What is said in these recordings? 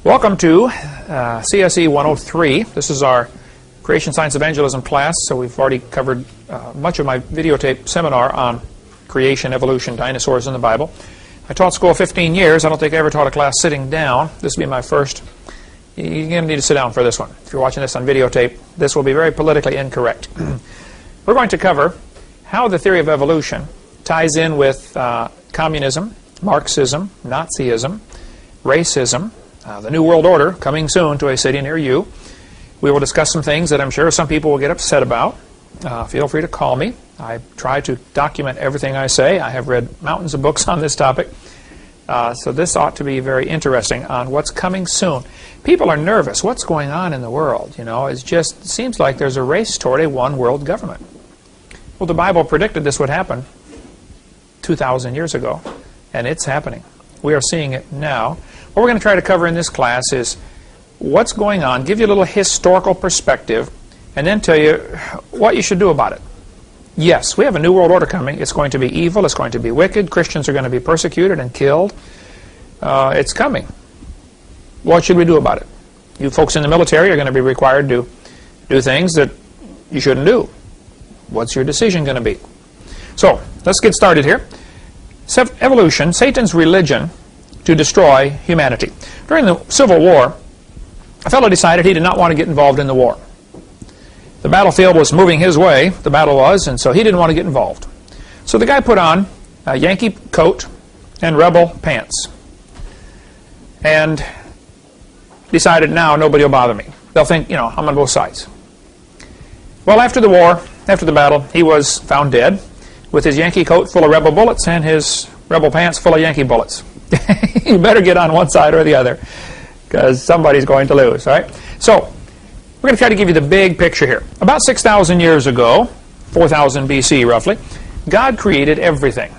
Welcome to CSE 103. This is our Creation Science Evangelism class, so we've already covered much of my videotape seminar on creation, evolution, dinosaurs in the Bible. I taught school 15 years. I don't think I ever taught a class sitting down. This will be my first. You're going to need to sit down for this one. If you're watching this on videotape, this will be very politically incorrect. We're going to cover how the theory of evolution ties in with communism, Marxism, Nazism, racism, the New World Order coming soon to a city near you. We will discuss some things that I'm sure some people will get upset about. Feel free to call me. I try to document everything I say. I have read mountains of books on this topic. So this ought to be very interesting on what's coming soon. People are nervous. What's going on in the world? You know, it seems like there's a race toward a one world government. Well, the Bible predicted this would happen 2,000 years ago, and it's happening. We are seeing it now. What we're going to try to cover in this class is what's going on, give you a little historical perspective, and then tell you what you should do about it. Yes, we have a new world order coming. It's going to be evil. It's going to be wicked. Christians are going to be persecuted and killed. It's coming. What should we do about it? You folks in the military are going to be required to do things that you shouldn't do. What's your decision going to be? So, let's get started here. Evolution, Satan's religion to destroy humanity. During the Civil War, a fellow decided he did not want to get involved in the war. The battlefield was moving his way, the battle was, and so he didn't want to get involved. So the guy put on a Yankee coat and rebel pants and decided, now nobody will bother me. They'll think, you know, I'm on both sides. Well, after the war, after the battle, he was found dead with his Yankee coat full of rebel bullets and his rebel pants full of Yankee bullets. You better get on one side or the other, because somebody's going to lose, right? So, we're going to try to give you the big picture here. About 6,000 years ago, 4,000 BC roughly, God created everything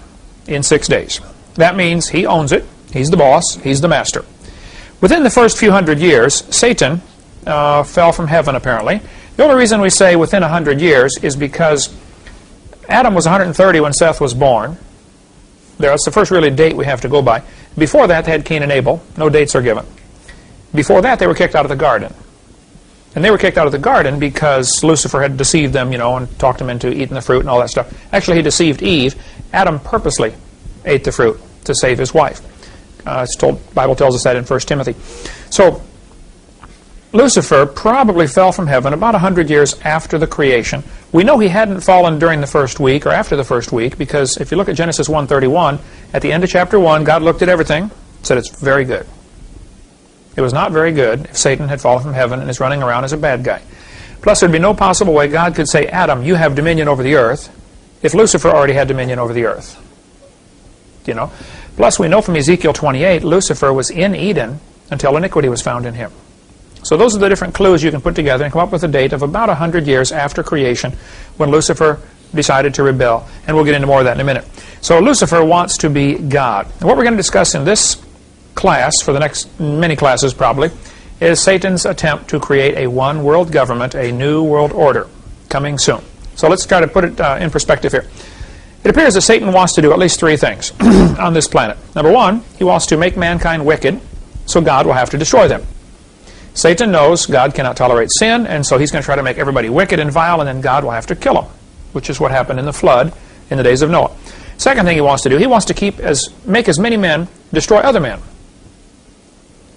in 6 days. That means He owns it. He's the boss. He's the master. Within the first few hundred years, Satan fell from heaven, apparently. The only reason we say within 100 years is because Adam was 130 when Seth was born. That's the first really date we have to go by. Before that, they had Cain and Abel. No dates are given. Before that, they were kicked out of the garden. And they were kicked out of the garden because Lucifer had deceived them, you know, and talked them into eating the fruit and all that stuff. Actually, he deceived Eve. Adam purposely ate the fruit to save his wife. The Bible tells us that in 1 Timothy. So, Lucifer probably fell from heaven about 100 years after the creation. We know he hadn't fallen during the first week or after the first week, because if you look at Genesis 1:31, at the end of chapter 1, God looked at everything, said it's very good. It was not very good if Satan had fallen from heaven and is running around as a bad guy. Plus, there'd be no possible way God could say, Adam, you have dominion over the earth, if Lucifer already had dominion over the earth. You know? Plus, we know from Ezekiel 28, Lucifer was in Eden until iniquity was found in him. So those are the different clues you can put together and come up with a date of about 100 years after creation when Lucifer decided to rebel. And we'll get into more of that in a minute. So Lucifer wants to be God. And what we're going to discuss in this class, for the next many classes probably, is Satan's attempt to create a one world government, a new world order, coming soon. So let's try to put it in perspective here. It appears that Satan wants to do at least three things on this planet. Number one, he wants to make mankind wicked, so God will have to destroy them. Satan knows God cannot tolerate sin, and so he's going to try to make everybody wicked and vile, and then God will have to kill them, which is what happened in the flood in the days of Noah. Second thing he wants to do, he wants to make as many men destroy other men.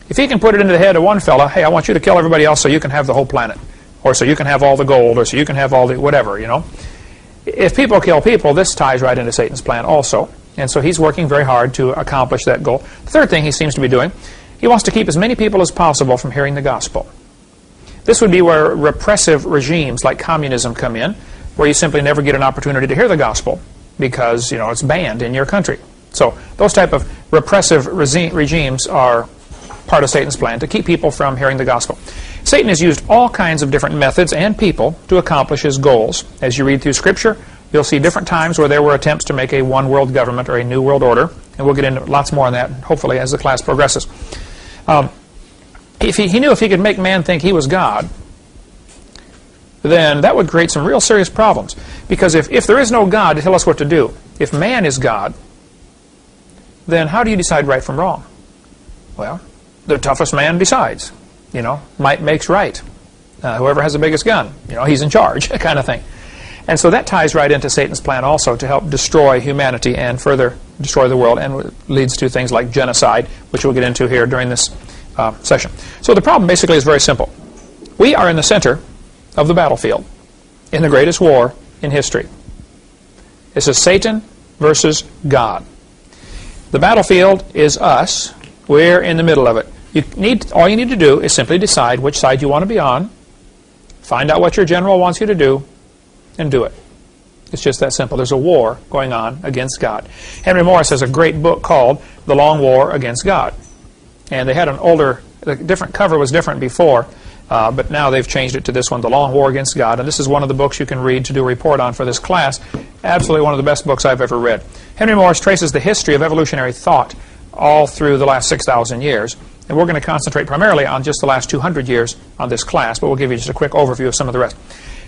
If he can put it into the head of one fella, hey, I want you to kill everybody else so you can have the whole planet, or so you can have all the gold, or so you can have all the whatever, you know. If people kill people, this ties right into Satan's plan also, and so he's working very hard to accomplish that goal. The third thing he seems to be doing, he wants to keep as many people as possible from hearing the gospel. This would be where repressive regimes like communism come in, where you simply never get an opportunity to hear the gospel because, you know, it's banned in your country. So those type of repressive regimes are part of Satan's plan to keep people from hearing the gospel. Satan has used all kinds of different methods and people to accomplish his goals. As you read through Scripture, you'll see different times where there were attempts to make a one world government or a new world order, and we'll get into lots more on that, hopefully, as the class progresses. If he knew if he could make man think he was God, then that would create some real serious problems. Because if there is no God to tell us what to do, if man is God, then how do you decide right from wrong? Well, the toughest man decides. You know, might makes right. Whoever has the biggest gun, you know, he's in charge, kind of thing. And so that ties right into Satan's plan also to help destroy humanity and further destroy the world, and leads to things like genocide, which we'll get into here during this session. So the problem basically is very simple. We are in the center of the battlefield in the greatest war in history. This is Satan versus God. The battlefield is us. We're in the middle of it. All you need to do is simply decide which side you want to be on, find out what your general wants you to do, and do it. It's just that simple. There's a war going on against God. Henry Morris has a great book called The Long War Against God. And they had the different cover was different before, but now they've changed it to this one, The Long War Against God. And this is one of the books you can read to do a report on for this class. Absolutely one of the best books I've ever read. Henry Morris traces the history of evolutionary thought all through the last 6,000 years. And we're going to concentrate primarily on just the last 200 years on this class, but we'll give you just a quick overview of some of the rest.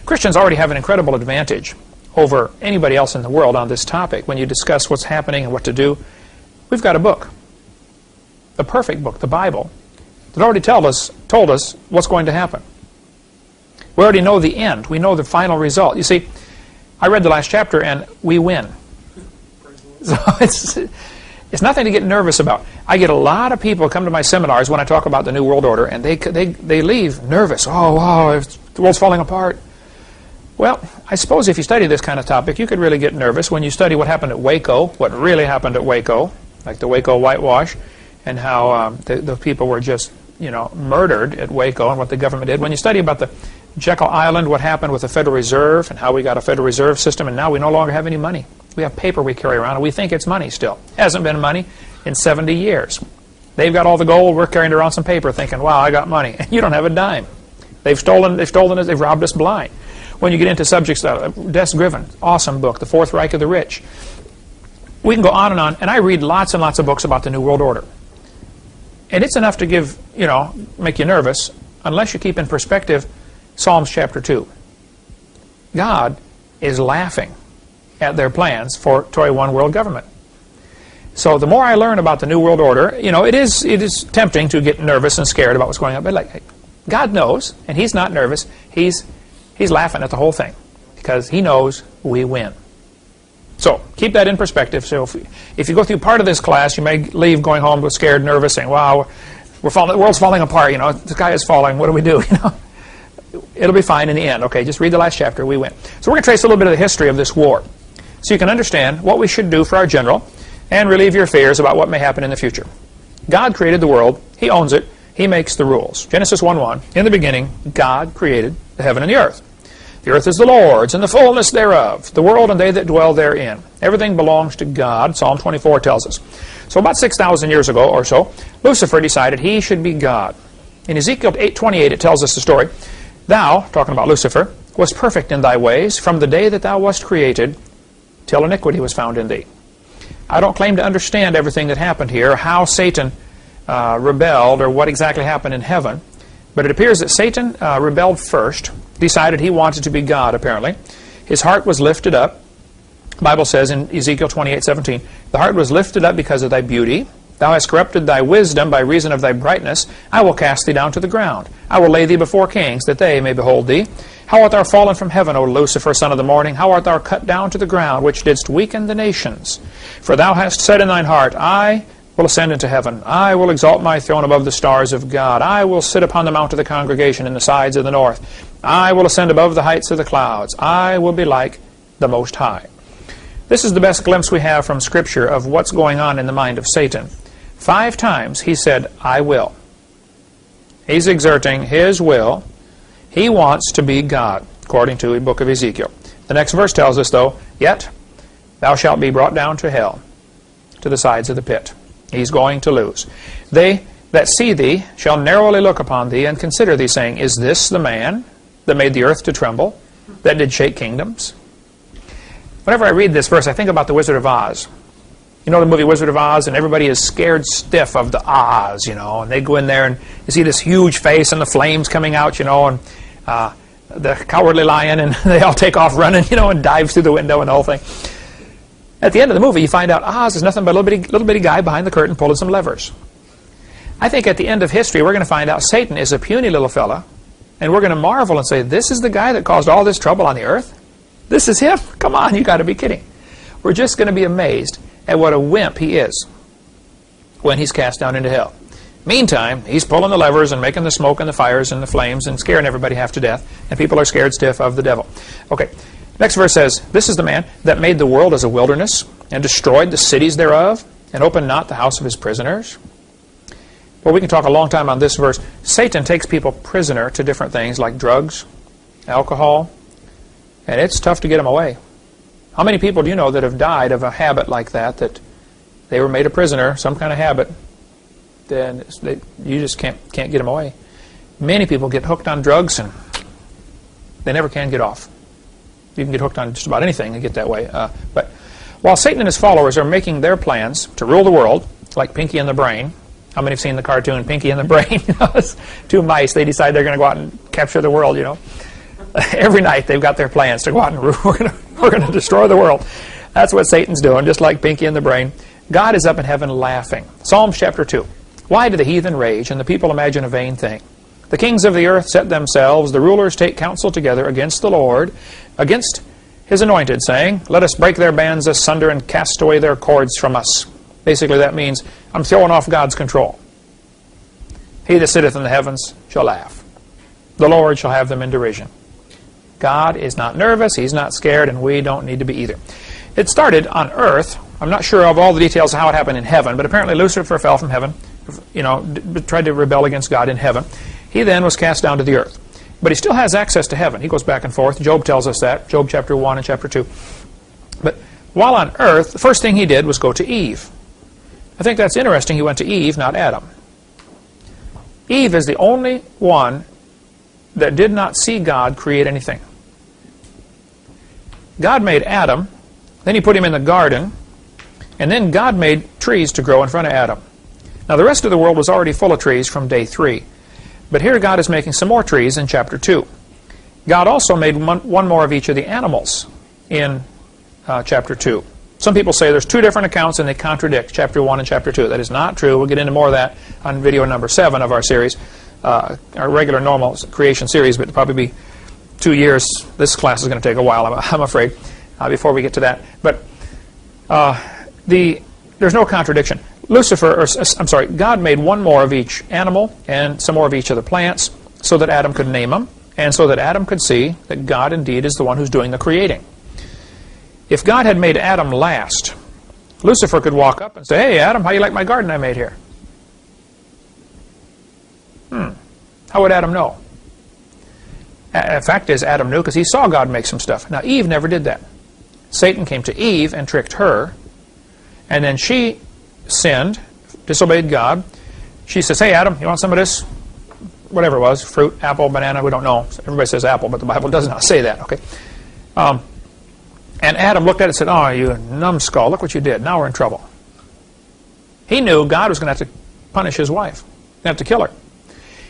Christians already have an incredible advantage over anybody else in the world on this topic. When you discuss what's happening and what to do, we've got a book, the perfect book, the Bible, that already told us what's going to happen. We already know the end. We know the final result. You see, I read the last chapter and we win. So it's nothing to get nervous about. I get a lot of people come to my seminars when I talk about the New World Order, and they leave nervous. Oh, wow, the world's falling apart. Well, I suppose if you study this kind of topic, you could really get nervous when you study what happened at Waco, what really happened at Waco, like the Waco whitewash, and how the people were just, you know, murdered at Waco, and what the government did. When you study about the Jekyll Island, what happened with the Federal Reserve, and how we got a Federal Reserve system, and now we no longer have any money. We have paper we carry around, and we think it's money still. It hasn't been money in 70 years. They've got all the gold, we're carrying around some paper thinking, wow, I got money. You don't have a dime. They've stolen us, they've robbed us blind. When you get into subjects, Des Griven, awesome book, The Fourth Reich of the Rich. We can go on, and I read lots and lots of books about the New World Order. And it's enough to make you nervous, unless you keep in perspective Psalms chapter 2. God is laughing at their plans for one world government. So the more I learn about the New World Order, you know, it is tempting to get nervous and scared about what's going on. But like, God knows, and He's not nervous. He's laughing at the whole thing because He knows we win. So keep that in perspective. So if you go through part of this class, you may leave going home scared, nervous, saying, "Wow, the world's falling apart. You know, the sky is falling. What do we do?" You know, it'll be fine in the end. Okay, just read the last chapter. We win. So we're going to trace a little bit of the history of this war, so you can understand what we should do for our general, and relieve your fears about what may happen in the future. God created the world. He owns it. He makes the rules. Genesis 1:1. In the beginning, God created the heaven and the earth. The earth is the Lord's, and the fullness thereof, the world and they that dwell therein. Everything belongs to God, Psalm 24 tells us. So about 6,000 years ago or so, Lucifer decided he should be God. In Ezekiel 8:28, it tells us the story. Thou, talking about Lucifer, was perfect in thy ways from the day that thou wast created, till iniquity was found in thee. I don't claim to understand everything that happened here, how Satan rebelled, or what exactly happened in heaven. But it appears that Satan rebelled first, decided he wanted to be God, apparently. His heart was lifted up. The Bible says in Ezekiel 28:17, the heart was lifted up because of thy beauty. Thou hast corrupted thy wisdom by reason of thy brightness. I will cast thee down to the ground. I will lay thee before kings, that they may behold thee. How art thou fallen from heaven, O Lucifer, son of the morning? How art thou cut down to the ground, which didst weaken the nations? For thou hast said in thine heart, I will ascend into heaven. I will exalt my throne above the stars of God. I will sit upon the mount of the congregation in the sides of the north. I will ascend above the heights of the clouds. I will be like the Most High. This is the best glimpse we have from Scripture of what's going on in the mind of Satan. 5 times he said, I will. He's exerting his will. He wants to be God, according to the book of Ezekiel. The next verse tells us, though, yet thou shalt be brought down to hell, to the sides of the pit. He's going to lose. They that see thee shall narrowly look upon thee and consider thee, saying, is this the man that made the earth to tremble, that did shake kingdoms? Whenever I read this verse, I think about the Wizard of Oz. You know the movie Wizard of Oz, and everybody is scared stiff of the Oz, you know, and they go in there and you see this huge face and the flames coming out, you know, and the cowardly lion, and they all take off running, you know, and dive through the window and the whole thing. At the end of the movie, you find out Oz is nothing but a little bitty guy behind the curtain pulling some levers. I think at the end of history, we're going to find out Satan is a puny little fella, and we're going to marvel and say, this is the guy that caused all this trouble on the earth? This is him? Come on, you got to be kidding. We're just going to be amazed at what a wimp he is when he's cast down into hell. Meantime, he's pulling the levers and making the smoke and the fires and the flames and scaring everybody half to death, and people are scared stiff of the devil. Okay, next verse says, this is the man that made the world as a wilderness and destroyed the cities thereof and opened not the house of his prisoners. Well, we can talk a long time on this verse. Satan takes people prisoner to different things like drugs, alcohol, and it's tough to get them away. How many people do you know that have died of a habit like that, that they were made a prisoner, some kind of habit, then you just can't get them away? Many people get hooked on drugs and they never can get off. You can get hooked on just about anything and get that way. But while Satan and his followers are making their plans to rule the world, like Pinky and the Brain. How many have seen the cartoon Pinky and the Brain? It's two mice. They decide they're going to go out and capture the world, you know. Every night they've got their plans to go out and we're going to destroy the world. That's what Satan's doing, just like Pinky and the Brain. God is up in heaven laughing. Psalms chapter 2. Why do the heathen rage and the people imagine a vain thing? The kings of the earth set themselves, the rulers take counsel together against the Lord, against his anointed, saying, let us break their bands asunder and cast away their cords from us. Basically that means I'm throwing off God's control. He that sitteth in the heavens shall laugh. The Lord shall have them in derision. God is not nervous, he's not scared, and we don't need to be either. It started on earth. I'm not sure of all the details of how it happened in heaven, but apparently Lucifer fell from heaven, tried to rebel against God in heaven. He then was cast down to the earth. But he still has access to heaven. He goes back and forth. Job tells us that, Job chapter 1 and chapter 2. But while on earth, the first thing he did was go to Eve. I think that's interesting. He went to Eve, not Adam. Eve is the only one that did not see God create anything. God made Adam, then he put him in the garden, and then God made trees to grow in front of Adam. Now the rest of the world was already full of trees from day 3. But here God is making some more trees in chapter 2. God also made one more of each of the animals in chapter 2. Some people say there's 2 different accounts and they contradict chapter 1 and chapter 2. That is not true. We'll get into more of that on video number 7 of our series, our regular normal creation series, but it'll probably be 2 years. This class is going to take a while, I'm afraid, before we get to that. But there's no contradiction. God made one more of each animal and some more of each of the plants so that Adam could name them and so that Adam could see that God indeed is the one who's doing the creating. If God had made Adam last, Lucifer could walk up and say, hey, Adam, how do you like my garden I made here? How would Adam know? The fact is, Adam knew because he saw God make some stuff. Now, Eve never did that. Satan came to Eve and tricked her, and then she sinned, disobeyed God. She says, hey, Adam, you want some of this? Whatever it was, fruit, apple, banana, we don't know. Everybody says apple, but the Bible does not say that. Okay. And Adam looked at it and said, oh, you numbskull, look what you did. Now we're in trouble. He knew God was going to have to punish his wife. Going to have to kill her.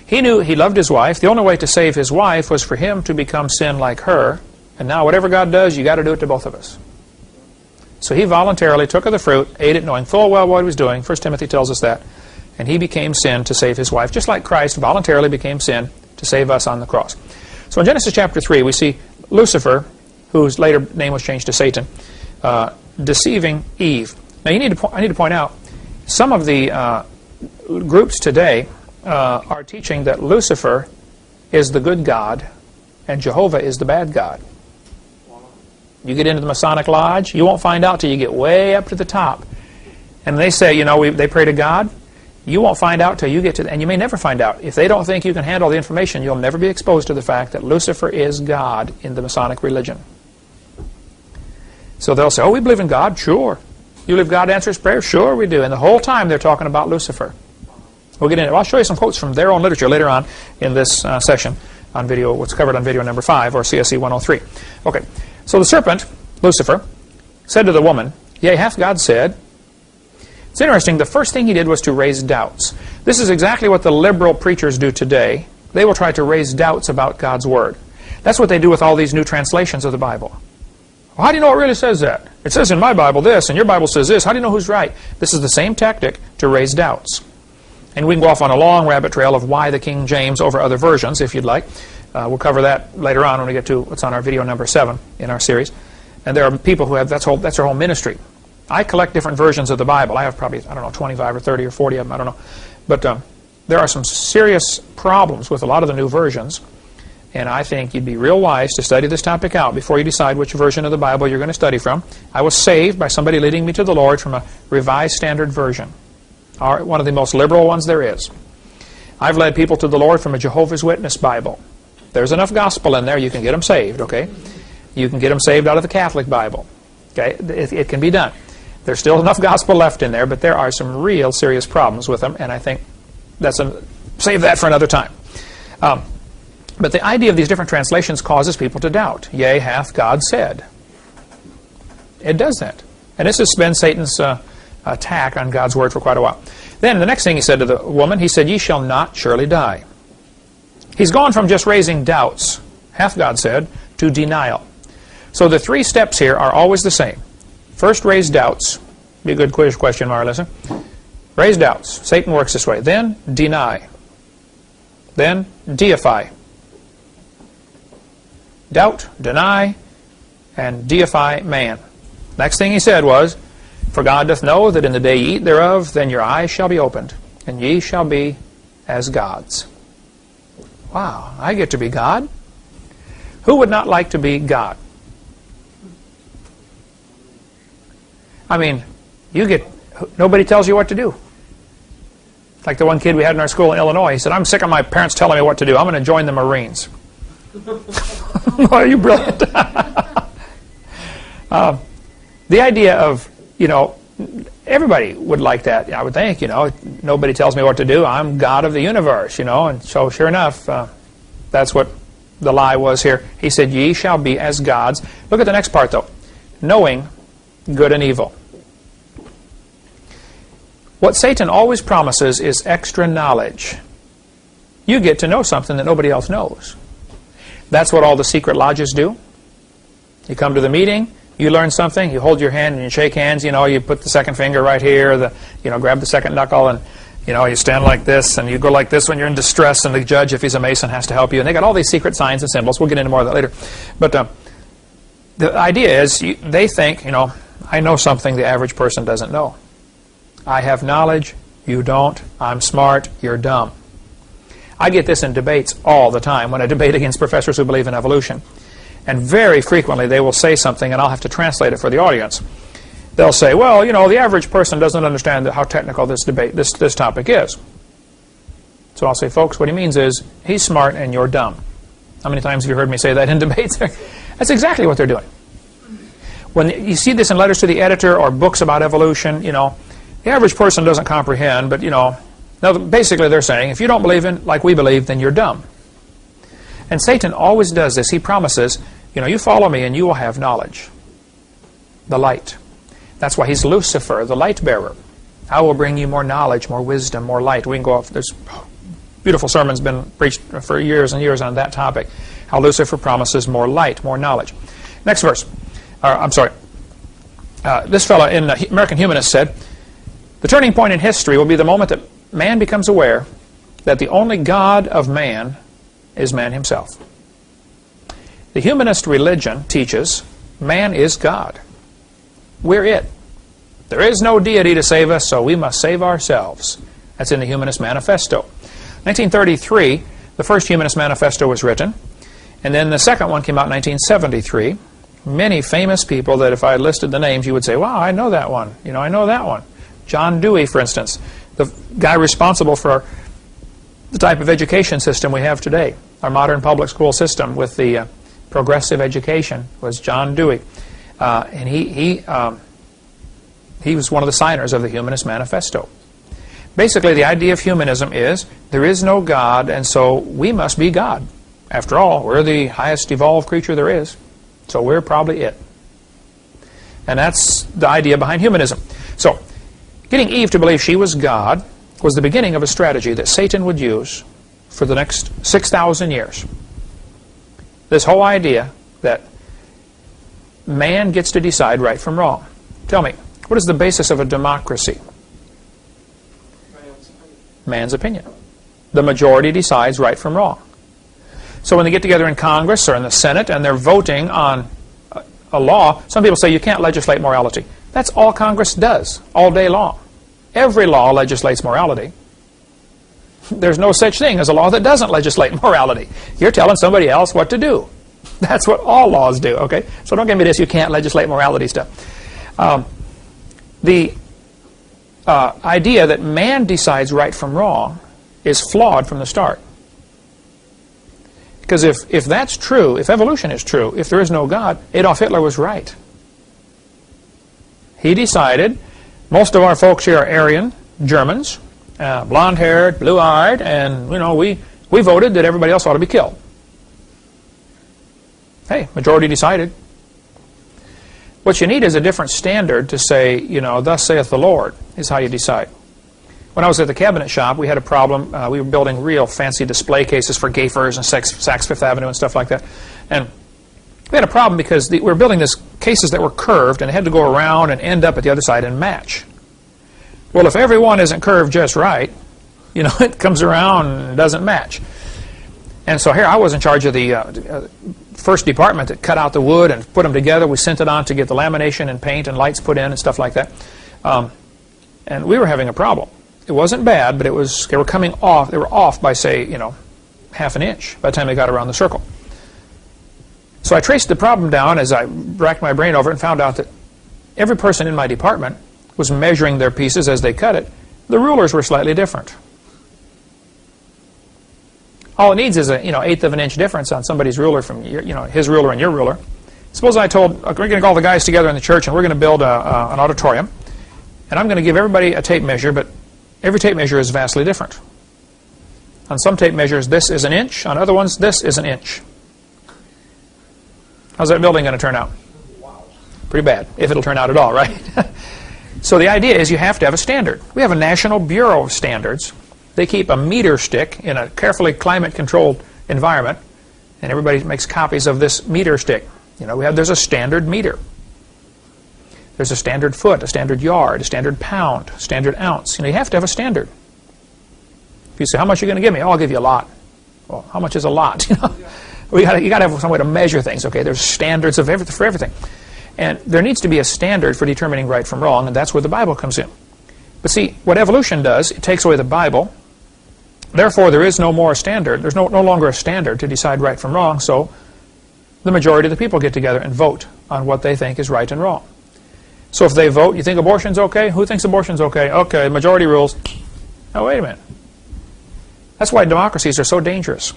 He knew he loved his wife. The only way to save his wife was for him to become sin like her. And now whatever God does, you got to do it to both of us. So he voluntarily took of the fruit, ate it, knowing full well what he was doing. 1 Timothy tells us that. And he became sin to save his wife, just like Christ voluntarily became sin to save us on the cross. So in Genesis chapter 3, we see Lucifer, whose later name was changed to Satan, deceiving Eve. Now I need to point out, some of the groups today are teaching that Lucifer is the good God and Jehovah is the bad God. You get into the Masonic Lodge, you won't find out till you get way up to the top. And they say, they pray to God. You won't find out till you get to, and you may never find out. If they don't think you can handle the information, you'll never be exposed to the fact that Lucifer is God in the Masonic religion. So they'll say, oh, we believe in God. Sure. You believe God answers prayer? Sure we do. And the whole time they're talking about Lucifer. We'll get into it. I'll show you some quotes from their own literature later on in this session on video, what's covered on video number 5, or CSE 103. Okay. So the serpent, Lucifer, said to the woman, yea, hath God said. It's interesting, the first thing he did was to raise doubts. This is exactly what the liberal preachers do today. They will try to raise doubts about God's Word. That's what they do with all these new translations of the Bible. Well, how do you know it really says that? It says in my Bible this, and your Bible says this. How do you know who's right? This is the same tactic to raise doubts. And we can go off on a long rabbit trail of why the King James over other versions, if you'd like. We'll cover that later on when we get to what's on our video number 7 in our series. And there are people who have, that's their whole ministry. I collect different versions of the Bible. I have probably, 25 or 30 or 40 of them, I don't know. But there are some serious problems with a lot of the new versions. And I think you'd be real wise to study this topic out before you decide which version of the Bible you're going to study from. I was saved by somebody leading me to the Lord from a Revised Standard Version, one of the most liberal ones there is. I've led people to the Lord from a Jehovah's Witness Bible. There's enough gospel in there, you can get them saved, okay? You can get them saved out of the Catholic Bible, okay? It can be done. There's still enough gospel left in there, but there are some real serious problems with them, and I think save that for another time. But the idea of these different translations causes people to doubt. Yea, hath God said. It does that. And this has been Satan's attack on God's word for quite a while. Then the next thing he said to the woman, he said, ye shall not surely die. He's gone from just raising doubts, hath God said, to denial. So the 3 steps here are always the same. First, raise doubts. Be a good quiz question, Marlissa. Raise doubts. Satan works this way. Then, deny. Then, deify. Doubt, deny, and deify man. Next thing he said was, for God doth know that in the day ye eat thereof, then your eyes shall be opened, and ye shall be as gods. Wow, I get to be God? Who would not like to be God? I mean, nobody tells you what to do. Like the one kid we had in our school in Illinois, he said, I'm sick of my parents telling me what to do. I'm going to join the Marines. Are you brilliant? The idea of, everybody would like that, I would think, nobody tells me what to do. I'm God of the universe, and so sure enough, that's what the lie was here. He said, ye shall be as gods. Look at the next part, though. Knowing good and evil. What Satan always promises is extra knowledge. You get to know something that nobody else knows. That's what all the secret lodges do. You come to the meeting, you learn something, you hold your hand and you shake hands, you put the second finger right here, grab the second knuckle, and you stand like this, and you go like this when you're in distress, and the judge, if he's a Mason, has to help you. And they got all these secret signs and symbols. We'll get into more of that later. But the idea is, they think, I know something the average person doesn't know. I have knowledge, you don't. I'm smart, you're dumb. I get this in debates all the time when I debate against professors who believe in evolution. And very frequently they will say something and I'll have to translate it for the audience. They'll say, well, the average person doesn't understand how technical this topic is. So I'll say, folks, what he means is, he's smart and you're dumb. How many times have you heard me say that in debates? That's exactly what they're doing. When you see this in letters to the editor or books about evolution, the average person doesn't comprehend, but, now basically they're saying, if you don't believe in like we believe, then you're dumb. And Satan always does this. He promises, you follow me and you will have knowledge. The light. That's why he's Lucifer, the light bearer. I will bring you more knowledge, more wisdom, more light. We can go off. There's beautiful sermons been preached for years and years on that topic. How Lucifer promises more light, more knowledge. Next verse. This fellow in American Humanist said, the turning point in history will be the moment that man becomes aware that the only God of man is man himself. The humanist religion teaches man is God. We're it. There is no deity to save us, so we must save ourselves. That's in the Humanist Manifesto. 1933, the first Humanist Manifesto was written, and then the second one came out in 1973. Many famous people that if I listed the names, you would say, wow, I know that one. I know that one. John Dewey, for instance, the guy responsible for the type of education system we have today. Our modern public school system with the progressive education was John Dewey. And he was one of the signers of the Humanist Manifesto. Basically, the idea of humanism is there is no God, and so we must be God. After all, we're the highest evolved creature there is, so we're probably it. And that's the idea behind humanism. So, getting Eve to believe she was God was the beginning of a strategy that Satan would use for the next 6,000 years. This whole idea that man gets to decide right from wrong. Tell me, what is the basis of a democracy? man's opinion. The majority decides right from wrong. So when they get together in Congress or in the Senate and they're voting on a law, some people say you can't legislate morality. That's all Congress does all day long. Every law legislates morality. There's no such thing as a law that doesn't legislate morality. You're telling somebody else what to do. That's what all laws do, okay? So don't give me this, you can't legislate morality stuff. The idea that man decides right from wrong is flawed from the start. Because if that's true, if evolution is true, if there is no God, Adolf Hitler was right. He decided, most of our folks here are Aryan, Germans, blonde-haired, blue-eyed, and we voted that everybody else ought to be killed. Hey, majority decided. What you need is a different standard to say, thus saith the Lord, is how you decide. When I was at the cabinet shop, we had a problem. We were building real fancy display cases for Gafers and Saks Fifth Avenue and stuff like that. And we had a problem because we were building these cases that were curved and they had to go around and end up at the other side and match. Well, if every one isn't curved just right, it comes around and doesn't match. And so here I was in charge of the first department that cut out the wood and put them together. We sent it on to get the lamination and paint and lights put in and stuff like that. And we were having a problem. It wasn't bad, but they were coming off. They were off by, say, half an inch by the time they got around the circle. So I traced the problem down as I racked my brain over it and found out that every person in my department was measuring their pieces as they cut it. The rulers were slightly different. All it needs is a 1/8 of an inch difference on somebody's ruler from his ruler and your ruler. Suppose I told we're going to get all the guys together in the church and we're going to build an auditorium, and I'm going to give everybody a tape measure, but every tape measure is vastly different. On some tape measures, this is an inch. On other ones, this is an inch. How's that building going to turn out? Wow. Pretty bad, if it'll turn out at all, right? So the idea is you have to have a standard. We have a National Bureau of Standards. They keep a meter stick in a carefully climate-controlled environment, and everybody makes copies of this meter stick. There's a standard meter. There's a standard foot, a standard yard, a standard pound, standard ounce. You have to have a standard. If you say, how much are you going to give me? Oh, I'll give you a lot. Well, how much is a lot? You got to have some way to measure things. Okay, there's standards of for everything. And there needs to be a standard for determining right from wrong, and that's where the Bible comes in. But see, what evolution does, it takes away the Bible. Therefore, there is no more a standard. There's no longer a standard to decide right from wrong, so the majority of the people get together and vote on what they think is right and wrong. So if they vote, you think abortion's okay? Who thinks abortion's okay? Okay, majority rules. Oh, wait a minute. That's why democracies are so dangerous.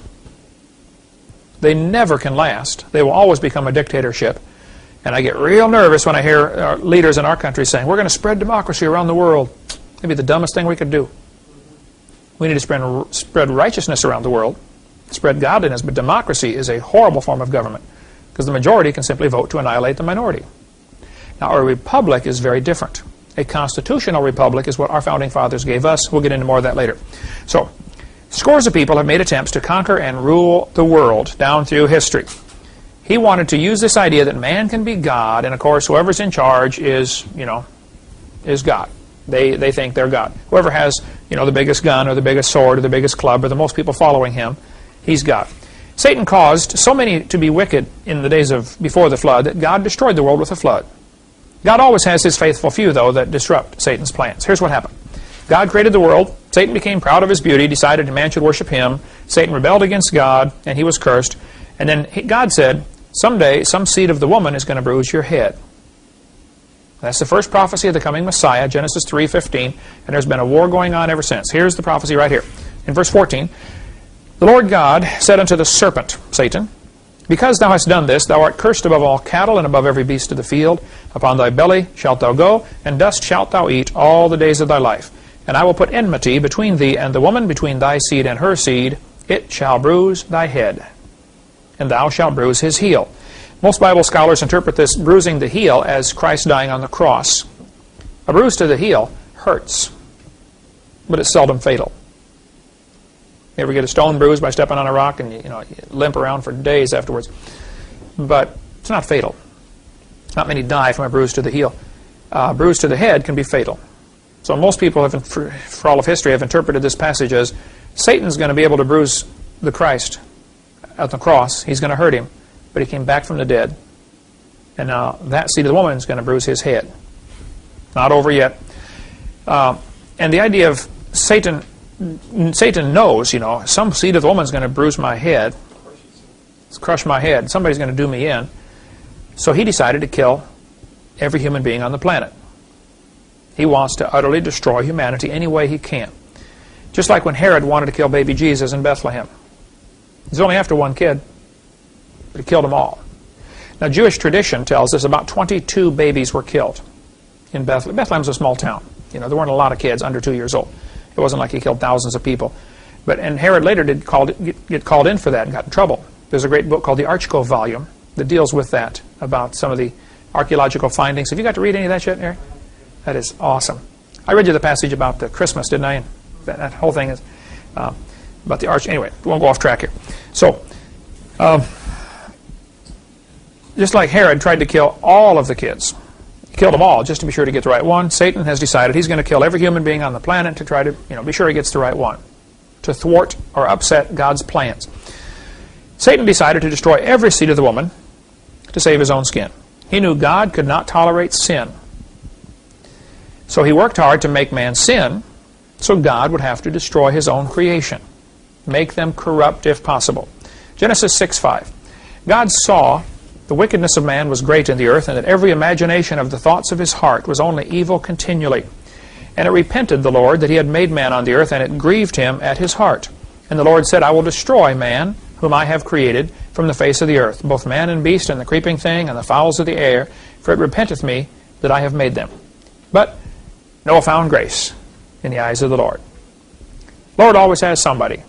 They never can last. They will always become a dictatorship. And I get real nervous when I hear leaders in our country saying, we're going to spread democracy around the world. Maybe the dumbest thing we could do. We need to spread righteousness around the world, spread godliness, but democracy is a horrible form of government because the majority can simply vote to annihilate the minority. Now, a republic is very different. A constitutional republic is what our founding fathers gave us. We'll get into more of that later. So, scores of people have made attempts to conquer and rule the world down through history. He wanted to use this idea that man can be God, and of course, whoever's in charge is God. They think they're God. Whoever has, the biggest gun or the biggest sword or the biggest club or the most people following him, he's God. Satan caused so many to be wicked in the days before the flood that God destroyed the world with a flood. God always has his faithful few, though, that disrupt Satan's plans. Here's what happened. God created the world. Satan became proud of his beauty, decided man should worship him. Satan rebelled against God, and he was cursed. And then God said, someday some seed of the woman is going to bruise your head. That's the first prophecy of the coming Messiah, Genesis 3:15, and there's been a war going on ever since. Here's the prophecy right here. In verse 14, the Lord God said unto the serpent, Satan, because thou hast done this, thou art cursed above all cattle and above every beast of the field. Upon thy belly shalt thou go, and dust shalt thou eat all the days of thy life. And I will put enmity between thee and the woman, between thy seed and her seed. It shall bruise thy head, and thou shalt bruise his heel. Most Bible scholars interpret this bruising the heel as Christ dying on the cross. A bruise to the heel hurts, but it's seldom fatal. You ever get a stone bruise by stepping on a rock and you limp around for days afterwards? But it's not fatal. Not many die from a bruise to the heel. A bruise to the head can be fatal. So most people, have, for all of history, have interpreted this passage as Satan's going to be able to bruise the Christ at the cross. He's going to hurt him, but he came back from the dead. And now that seed of the woman is going to bruise his head. Not over yet. And the idea of Satan knows, you know, some seed of the woman is going to bruise my head, crush my head. Somebody's going to do me in. So he decided to kill every human being on the planet. He wants to utterly destroy humanity any way he can. Just like when Herod wanted to kill baby Jesus in Bethlehem. He's only after one kid, but he killed them all. Now, Jewish tradition tells us about 22 babies were killed in Bethlehem. Bethlehem's a small town. You know, there weren't a lot of kids under 2 years old. It wasn't like he killed thousands of people. And Herod later did get called in for that and got in trouble. There's a great book called the Archko volume that deals with that, about some of the archaeological findings. Have you got to read any of that yet, Eric? That is awesome. I read you the passage about the Christmas, didn't I? That whole thing is about the arch. Anyway, we won't go off track here. So, just like Herod tried to kill all of the kids, he killed them all just to be sure to get the right one. Satan has decided he's going to kill every human being on the planet to try to, be sure he gets the right one, to thwart or upset God's plans. Satan decided to destroy every seed of the woman to save his own skin. He knew God could not tolerate sin. So he worked hard to make man sin, so God would have to destroy his own creation, make them corrupt if possible. Genesis 6:5. God saw the wickedness of man was great in the earth, and that every imagination of the thoughts of his heart was only evil continually. And it repented the Lord that he had made man on the earth, and it grieved him at his heart. And the Lord said, I will destroy man, whom I have created, from the face of the earth, both man and beast, and the creeping thing, and the fowls of the air, for it repenteth me that I have made them. But Noah found grace in the eyes of the Lord. Lord always has somebody.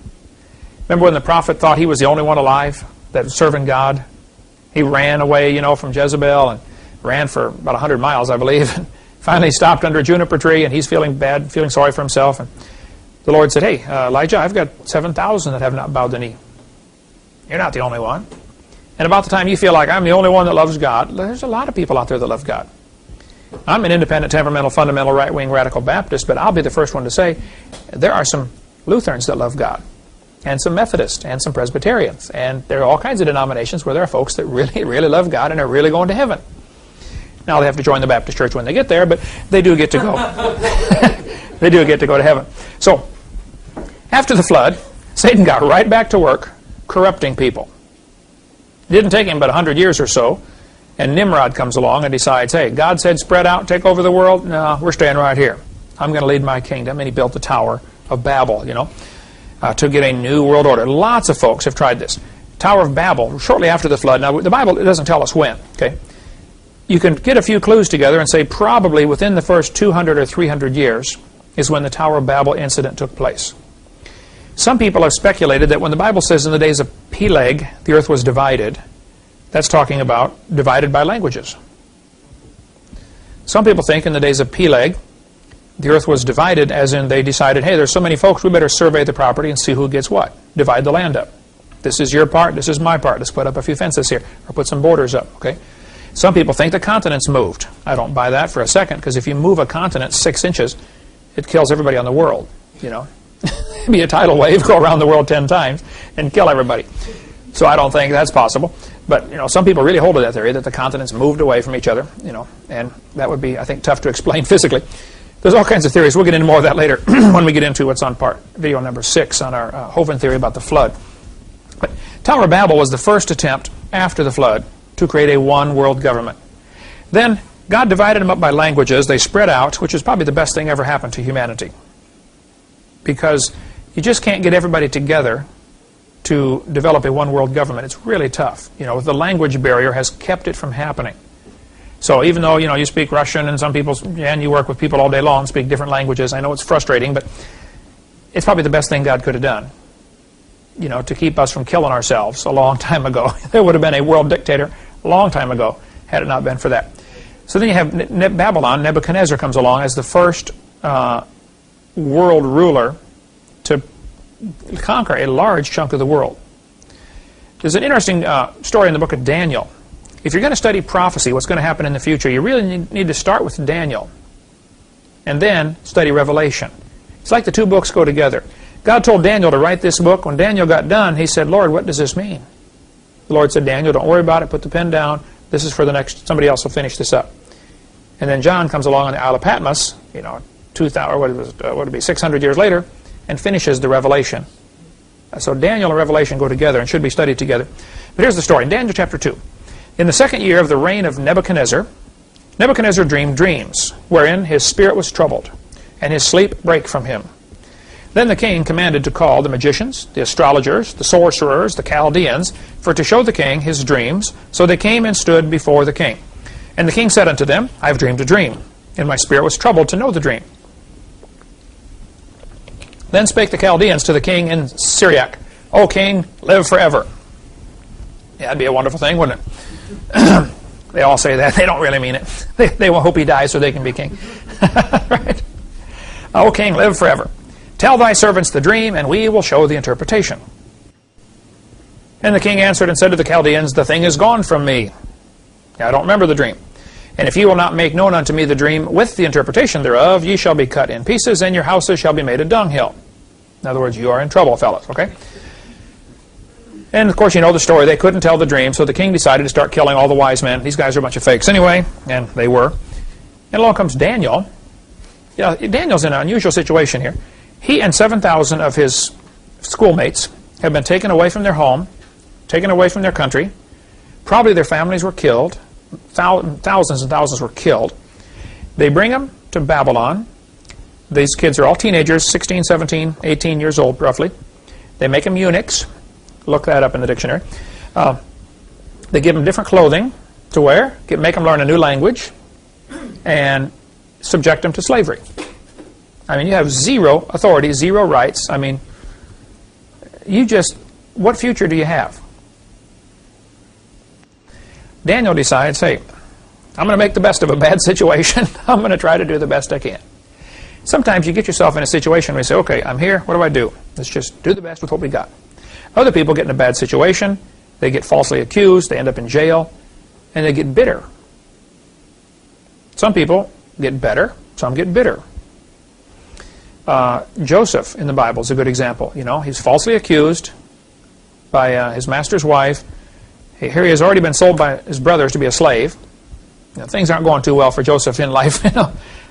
Remember when the prophet thought he was the only one alive that was serving God? He ran away, from Jezebel, and ran for about 100 miles, I believe, and finally stopped under a juniper tree, and he's feeling bad, feeling sorry for himself. And the Lord said, hey, Elijah, I've got 7,000 that have not bowed the knee. You're not the only one. And about the time you feel like I'm the only one that loves God, there's a lot of people out there that love God. I'm an independent, temperamental, fundamental, right-wing, radical Baptist, but I'll be the first one to say there are some Lutherans that love God, and some Methodists, and some Presbyterians, and there are all kinds of denominations where there are folks that really, really love God and are really going to heaven. Now they have to join the Baptist church when they get there, but they do get to go. They do get to go to heaven. So, after the flood, Satan got right back to work corrupting people. It didn't take him but 100 years or so, and Nimrod comes along and decides, hey, God said spread out, take over the world. No, we're staying right here. I'm going to lead my kingdom. And he built the Tower of Babel, to get a new world order. Lots of folks have tried this. Tower of Babel, shortly after the flood. Now, the Bible, it doesn't tell us when, okay? You can get a few clues together and say probably within the first 200 or 300 years is when the Tower of Babel incident took place. Some people have speculated that when the Bible says in the days of Peleg, the earth was divided, that's talking about divided by languages. Some people think in the days of Peleg, the earth was divided as in they decided, hey, there's so many folks, we better survey the property and see who gets what. Divide the land up. This is your part, this is my part. Let's put up a few fences here, or put some borders up, okay? Some people think the continents moved. I don't buy that for a second, because if you move a continent 6 inches, it kills everybody on the world, It'd be a tidal wave, go around the world 10 times, and kill everybody. So I don't think that's possible. But, some people really hold to that theory, that the continents moved away from each other, and that would be, I think, tough to explain physically. There's all kinds of theories. We'll get into more of that later when we get into what's on video number 6 on our Hovind theory about the flood. But Tower of Babel was the first attempt after the flood to create a one world government. Then God divided them up by languages. They spread out, which is probably the best thing ever happened to humanity. Because you just can't get everybody together to develop a one world government. It's really tough. The language barrier has kept it from happening. So even though, you speak Russian and some people, and you work with people all day long, speak different languages, I know it's frustrating, but it's probably the best thing God could have done, to keep us from killing ourselves a long time ago. There would have been a world dictator a long time ago had it not been for that. So then you have Babylon. Nebuchadnezzar comes along as the first world ruler to conquer a large chunk of the world. There's an interesting story in the book of Daniel. If you're going to study prophecy, what's going to happen in the future, you really need to start with Daniel and then study Revelation. It's like the two books go together. God told Daniel to write this book. When Daniel got done, he said, Lord, what does this mean? The Lord said, Daniel, don't worry about it. Put the pen down. This is for the next, somebody else will finish this up. And then John comes along on the Isle of Patmos, 600 years later, and finishes the Revelation. So Daniel and Revelation go together and should be studied together. But here's the story. In Daniel chapter 2. In the 2nd year of the reign of Nebuchadnezzar, Nebuchadnezzar dreamed dreams, wherein his spirit was troubled, and his sleep brake from him. Then the king commanded to call the magicians, the astrologers, the sorcerers, the Chaldeans, for to show the king his dreams. So they came and stood before the king. And the king said unto them, I have dreamed a dream, and my spirit was troubled to know the dream. Then spake the Chaldeans to the king in Syriac, O king, live forever. Yeah, that'd be a wonderful thing, wouldn't it? They all say that. They don't really mean it. They will hope he dies so they can be king. Right? O king, live forever. Tell thy servants the dream, and we will show the interpretation. And the king answered and said to the Chaldeans, the thing is gone from me. I don't remember the dream. And if ye will not make known unto me the dream with the interpretation thereof, ye shall be cut in pieces, and your houses shall be made a dunghill. In other words, you are in trouble, fellas, okay? And, of course, you know the story. They couldn't tell the dream, so the king decided to start killing all the wise men. These guys are a bunch of fakes anyway, and they were. And along comes Daniel. Yeah, Daniel's in an unusual situation here. He and 7,000 of his schoolmates have been taken away from their home, taken away from their country. Probably their families were killed. Thousands and thousands were killed. They bring them to Babylon. These kids are all teenagers, 16, 17, 18 years old, roughly. They make them eunuchs. Look that up in the dictionary. They give them different clothing to wear, make them learn a new language, and subject them to slavery. I mean, you have zero authority, zero rights. I mean, what future do you have? Daniel decides, hey, I'm going to make the best of a bad situation. I'm going to try to do the best I can. Sometimes you get yourself in a situation where you say, okay, I'm here, what do I do? Let's just do the best with what we got. Other people get in a bad situation, they get falsely accused, they end up in jail, and they get bitter. Some people get better, some get bitter. Joseph in the Bible is a good example. You know, he's falsely accused by his master's wife. Here he has already been sold by his brothers to be a slave. You know, things aren't going too well for Joseph in life.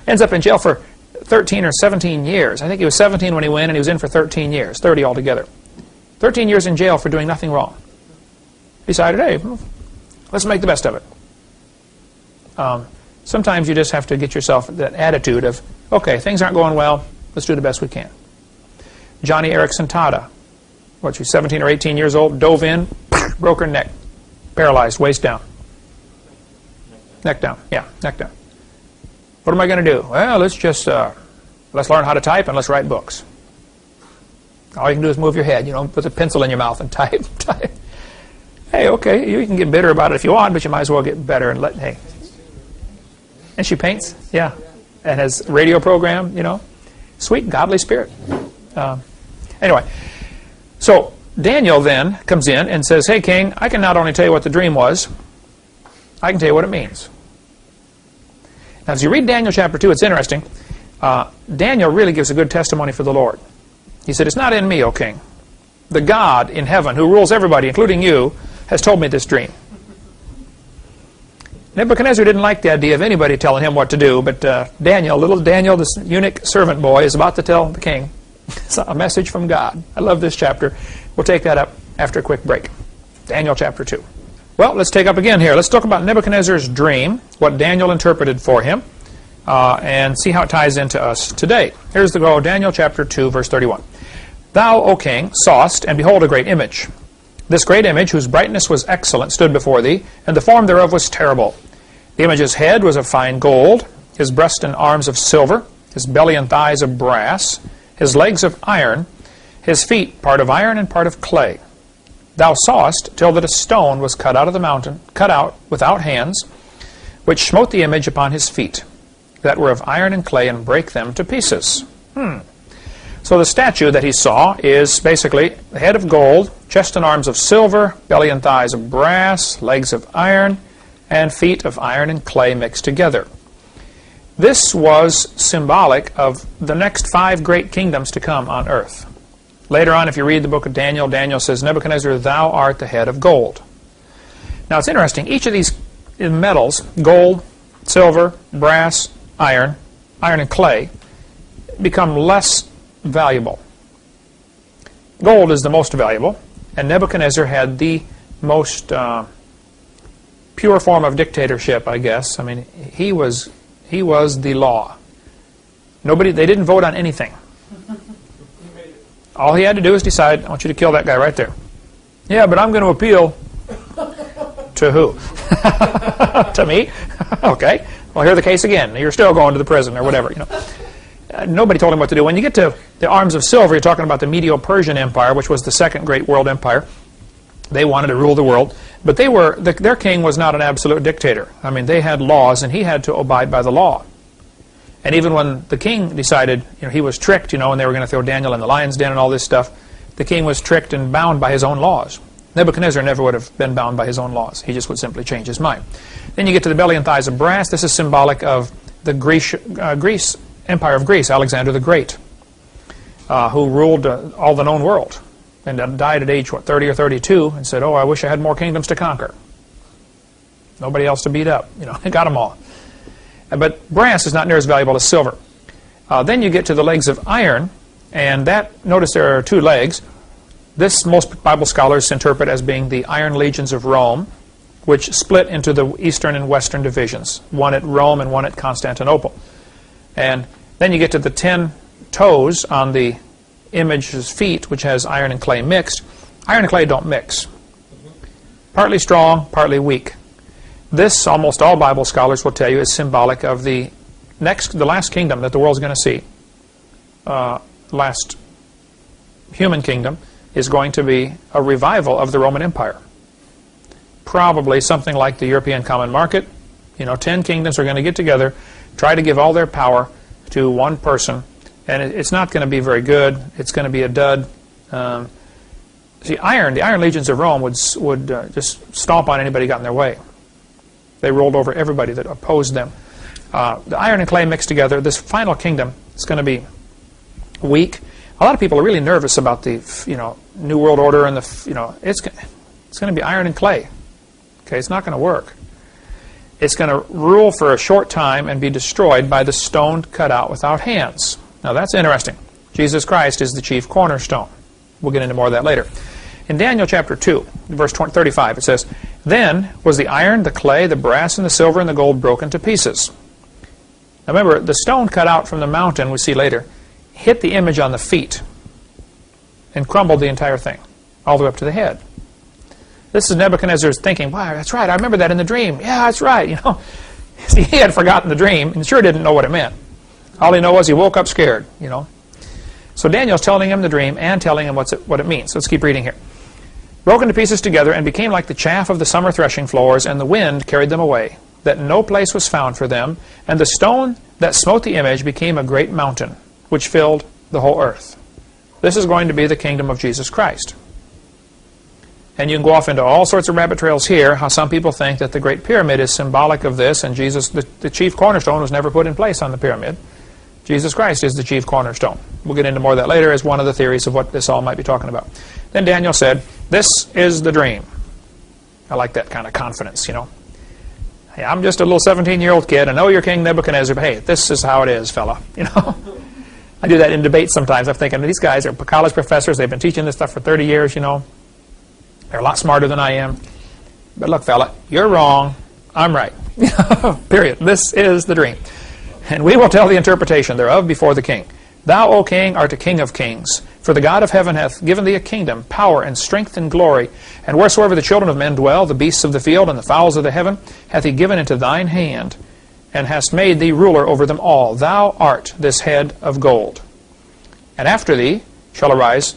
Ends up in jail for 13 or 17 years. I think he was 17 when he went, and he was in for 13 years, 30 altogether. 13 years in jail for doing nothing wrong. Decided, hey, let's make the best of it. Sometimes you just have to get yourself that attitude of, okay, things aren't going well, let's do the best we can. Johnny Erickson Tada, she's 17 or 18 years old, dove in, broke her neck, paralyzed, waist down. Neck down, yeah, neck down. What am I going to do? Well, let's learn how to type and let's write books. All you can do is move your head, put the pencil in your mouth and type. Hey, okay, you can get bitter about it if you want, but you might as well get better and hey. And she paints, yeah, and has a radio program, sweet, godly spirit. Anyway, so Daniel then comes in and says, hey, king, I can not only tell you what the dream was, I can tell you what it means. Now, as you read Daniel chapter 2, it's interesting. Daniel really gives a good testimony for the Lord. He said, it's not in me, O king. The God in heaven, who rules everybody, including you, has told me this dream. Nebuchadnezzar didn't like the idea of anybody telling him what to do, but little Daniel, this eunuch servant boy, is about to tell the king a message from God. I love this chapter. We'll take that up after a quick break. Daniel chapter 2. Well, let's take up again here. Let's talk about Nebuchadnezzar's dream, what Daniel interpreted for him, and see how it ties into us today. Here's the go. Daniel chapter 2, verse 31. Thou, O king, sawest, and behold, a great image. This great image, whose brightness was excellent, stood before thee, and the form thereof was terrible. The image's head was of fine gold, his breast and arms of silver, his belly and thighs of brass, his legs of iron, his feet part of iron and part of clay. Thou sawest till that a stone was cut out of the mountain, cut out without hands, which smote the image upon his feet, that were of iron and clay, and brake them to pieces. So the statue that he saw is basically the head of gold, chest and arms of silver, belly and thighs of brass, legs of iron, and feet of iron and clay mixed together. This was symbolic of the next 5 great kingdoms to come on earth. Later on, if you read the book of Daniel, Daniel says, Nebuchadnezzar, thou art the head of gold. Now, it's interesting. Each of these metals, gold, silver, brass, iron and clay, become less valuable. Gold is the most valuable, and Nebuchadnezzar had the most pure form of dictatorship, I guess. I mean, he was the law. They didn't vote on anything. All he had to do is decide, I want you to kill that guy right there. Yeah, but I'm going to appeal. To who? To me? Okay. Well, hear the case again. You're still going to the prison or whatever. Nobody told him what to do. When you get to the arms of silver, you're talking about the Medo-Persian Empire, which was the second great world empire. They wanted to rule the world, but their king was not an absolute dictator. I mean, they had laws, and he had to abide by the law. And even when the king decided, he was tricked, and they were going to throw Daniel in the lion's den and all this stuff, the king was tricked and bound by his own laws. Nebuchadnezzar never would have been bound by his own laws. He just would simply change his mind. Then you get to the belly and thighs of brass. This is symbolic of the Empire of Greece, Alexander the Great, who ruled all the known world and died at age, 30 or 32, and said, oh, I wish I had more kingdoms to conquer. Nobody else to beat up. He got them all. But brass is not near as valuable as silver. Then you get to the legs of iron, and notice there are 2 legs. This, most Bible scholars interpret as being the iron legions of Rome, which split into the eastern and western divisions, one at Rome and one at Constantinople. And then you get to the 10 toes on the image's feet, which has iron and clay mixed. Iron and clay don't mix. Partly strong, partly weak. This, almost all Bible scholars will tell you, is symbolic of the last kingdom that the world's going to see. Last human kingdom is going to be a revival of the Roman Empire. Probably something like the European Common Market. 10 kingdoms are going to get together, try to give all their power to one person, and it's not going to be very good. It's going to be a dud. See, the Iron Legions of Rome would just stomp on anybody who got in their way. They rolled over everybody that opposed them. The iron and clay mixed together, this final kingdom is going to be weak. A lot of people are really nervous about the New World Order and it's going to be iron and clay. Okay, it's not going to work. It's going to rule for a short time and be destroyed by the stone cut out without hands. Now that's interesting. Jesus Christ is the chief cornerstone. We'll get into more of that later. In Daniel chapter 2, verse 35, it says, Then was the iron, the clay, the brass, and the silver, and the gold broken to pieces. Now remember, the stone cut out from the mountain, we see later, hit the image on the feet and crumbled the entire thing, all the way up to the head. This is Nebuchadnezzar's thinking, wow, that's right, I remember that in the dream. Yeah, that's right, See, he had forgotten the dream and sure didn't know what it meant. All he knew was he woke up scared, So Daniel's telling him the dream and telling him what it means. Let's keep reading here. Broken to pieces together and became like the chaff of the summer threshing floors, and the wind carried them away, that no place was found for them, and the stone that smote the image became a great mountain, which filled the whole earth. This is going to be the kingdom of Jesus Christ. And you can go off into all sorts of rabbit trails here, how some people think that the Great Pyramid is symbolic of this, and Jesus, the chief cornerstone, was never put in place on the pyramid. Jesus Christ is the chief cornerstone. We'll get into more of that later as one of the theories of what this all might be talking about. Then Daniel said, This is the dream. I like that kind of confidence, Hey, I'm just a little 17-year-old kid. I know you're King Nebuchadnezzar, but hey, this is how it is, fella. I do that in debates sometimes. I'm thinking, these guys are college professors. They've been teaching this stuff for 30 years, They're a lot smarter than I am. But look, fella, you're wrong. I'm right. Period. This is the dream. And we will tell the interpretation thereof before the king. Thou, O king, art a king of kings. For the God of heaven hath given thee a kingdom, power, and strength, and glory. And wheresoever the children of men dwell, the beasts of the field, and the fowls of the heaven, hath he given into thine hand, and hast made thee ruler over them all. Thou art this head of gold. And after thee shall arise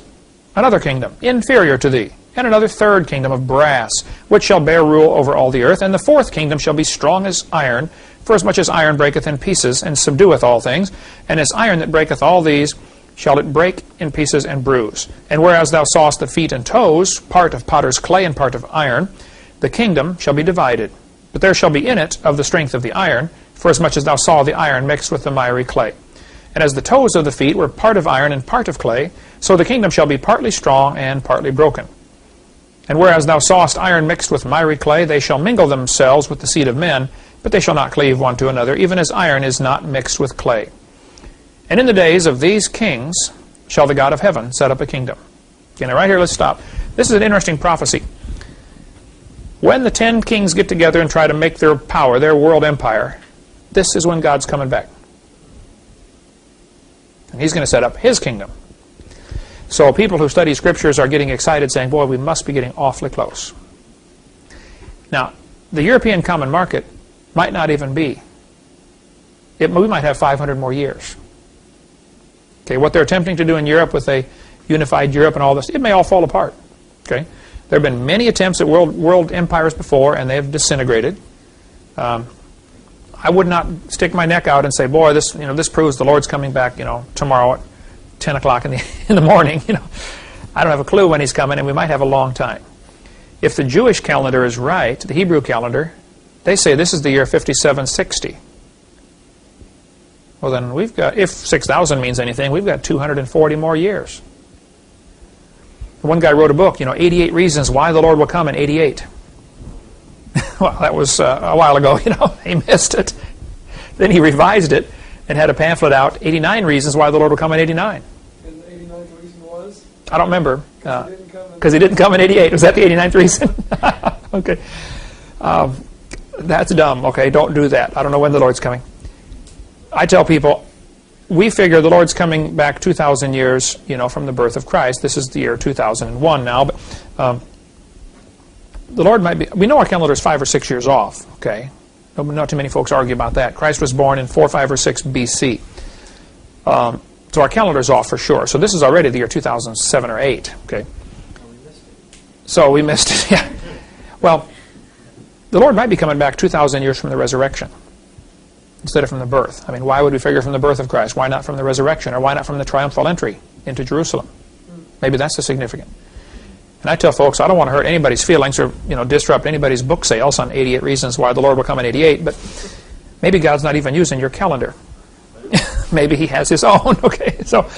another kingdom, inferior to thee, and another third kingdom of brass, which shall bear rule over all the earth. And the fourth kingdom shall be strong as iron, for as much as iron breaketh in pieces, and subdueth all things. And as iron that breaketh all these, shall it break in pieces and bruise. And whereas thou sawest the feet and toes, part of potter's clay and part of iron, the kingdom shall be divided. But there shall be in it of the strength of the iron, forasmuch as thou saw the iron mixed with the miry clay. And as the toes of the feet were part of iron and part of clay, so the kingdom shall be partly strong and partly broken. And whereas thou sawest iron mixed with miry clay, they shall mingle themselves with the seed of men, but they shall not cleave one to another, even as iron is not mixed with clay. And in the days of these kings shall the God of heaven set up a kingdom. Okay, now right here, let's stop. This is an interesting prophecy. When the 10 kings get together and try to make their power, their world empire, this is when God's coming back. And he's going to set up his kingdom. So people who study scriptures are getting excited, saying, boy, we must be getting awfully close. Now, the European common market might not even be. We might have 500 more years. Okay, what they're attempting to do in Europe with a unified Europe and all this, it may all fall apart. Okay, there have been many attempts at world empires before, and they have disintegrated. I would not stick my neck out and say, boy, this proves the Lord's coming back, tomorrow at 10 o'clock in the morning. I don't have a clue when he's coming, and we might have a long time. If the Jewish calendar is right, the Hebrew calendar, they say this is the year 5760. Well, then we've got, if 6,000 means anything, we've got 240 more years. One guy wrote a book, 88 reasons why the Lord will come in 88. Well, that was a while ago, he missed it. Then he revised it and had a pamphlet out, 89 reasons why the Lord will come in 89. And the 89th reason was? I don't remember. Because he didn't come in 88. Was that the 89th reason? Okay. That's dumb. Okay, don't do that. I don't know when the Lord's coming. I tell people, we figure the Lord's coming back 2,000 years, from the birth of Christ. This is the year 2001 now, but the Lord might be. We know our calendar is 5 or 6 years off. Okay, not too many folks argue about that. Christ was born in 4, 5, or 6 B.C. So our calendar is off for sure. So this is already the year 2007 or 8. Okay. So we missed it. Yeah. Well, the Lord might be coming back 2,000 years from the resurrection instead of from the birth. I mean, why would we figure from the birth of Christ? Why not from the resurrection? Or why not from the triumphal entry into Jerusalem? Maybe that's the significant. And I tell folks, I don't want to hurt anybody's feelings or disrupt anybody's book sales on 88 reasons why the Lord will come in 88, but maybe God's not even using your calendar. Maybe he has his own. Okay, so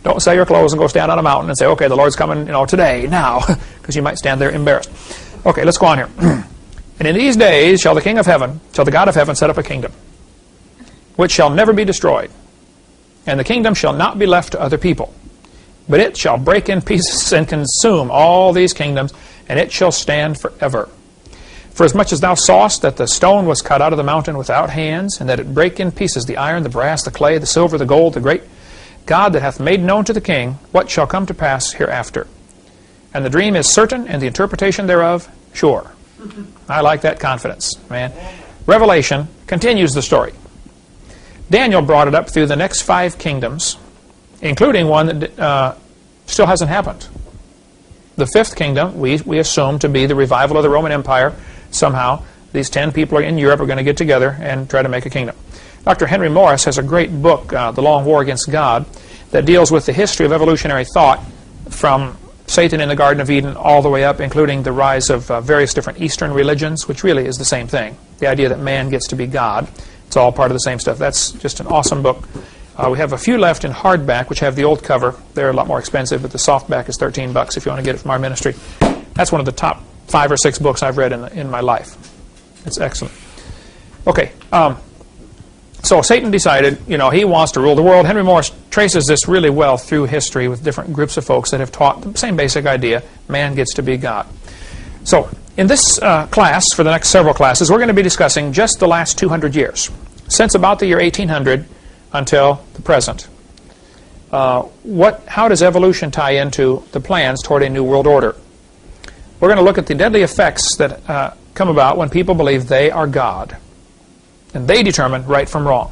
don't sell your clothes and go stand on a mountain and say, okay, the Lord's coming today, now, because you might stand there embarrassed. Okay, let's go on here. And in these days shall the King of heaven, shall the God of heaven set up a kingdom, which shall never be destroyed. And the kingdom shall not be left to other people, but it shall break in pieces and consume all these kingdoms, and it shall stand forever. For as much as thou sawest that the stone was cut out of the mountain without hands, and that it brake in pieces the iron, the brass, the clay, the silver, the gold, the great God that hath made known to the king what shall come to pass hereafter. And the dream is certain, and the interpretation thereof sure. I like that confidence, man. Revelation continues the story. Daniel brought it up through the next 5 kingdoms, including one that still hasn't happened. The 5th kingdom, we assume to be the revival of the Roman Empire. Somehow, these 10 people in Europe are going to get together and try to make a kingdom. Dr. Henry Morris has a great book, The Long War Against God, that deals with the history of evolutionary thought from Satan in the Garden of Eden all the way up, including the rise of various different Eastern religions, which really is the same thing. The idea that man gets to be God. It's all part of the same stuff. That's just an awesome book. We have a few left in hardback, which have the old cover. They're a lot more expensive, but the softback is $13 if you want to get it from our ministry. That's one of the top 5 or 6 books I've read in my life. It's excellent. Okay, so Satan decided, he wants to rule the world. Henry Morris traces this really well through history with different groups of folks that have taught the same basic idea: man gets to be God. So in this class, for the next several classes, we're going to be discussing just the last 200 years, since about the year 1800 until the present. How does evolution tie into the plans toward a new world order? We're going to look at the deadly effects that come about when people believe they are God, and they determine right from wrong.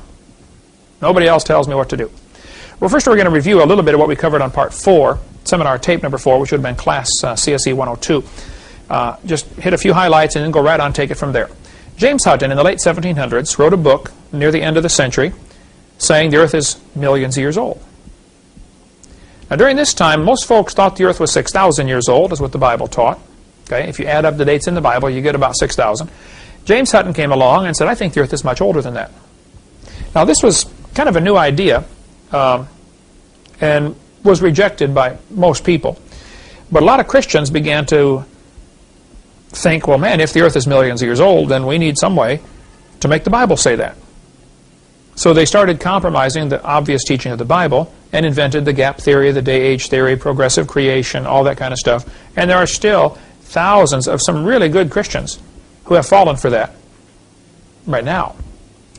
Nobody else tells me what to do. Well, first we're going to review a little bit of what we covered on Part 4, Seminar Tape Number 4, which would have been Class CSE 102. Just hit a few highlights and then go right on and take it from there. James Hutton in the late 1700s wrote a book near the end of the century saying the earth is millions of years old. Now during this time, most folks thought the earth was 6,000 years old, is what the Bible taught. Okay, if you add up the dates in the Bible, you get about 6,000. James Hutton came along and said, I think the earth is much older than that. Now, this was kind of a new idea and was rejected by most people. But a lot of Christians began to think, well, man, if the earth is millions of years old, then we need some way to make the Bible say that. So they started compromising the obvious teaching of the Bible and invented the gap theory, the day-age theory, progressive creation, all that kind of stuff. And there are still thousands of some really good Christians who have fallen for that right now.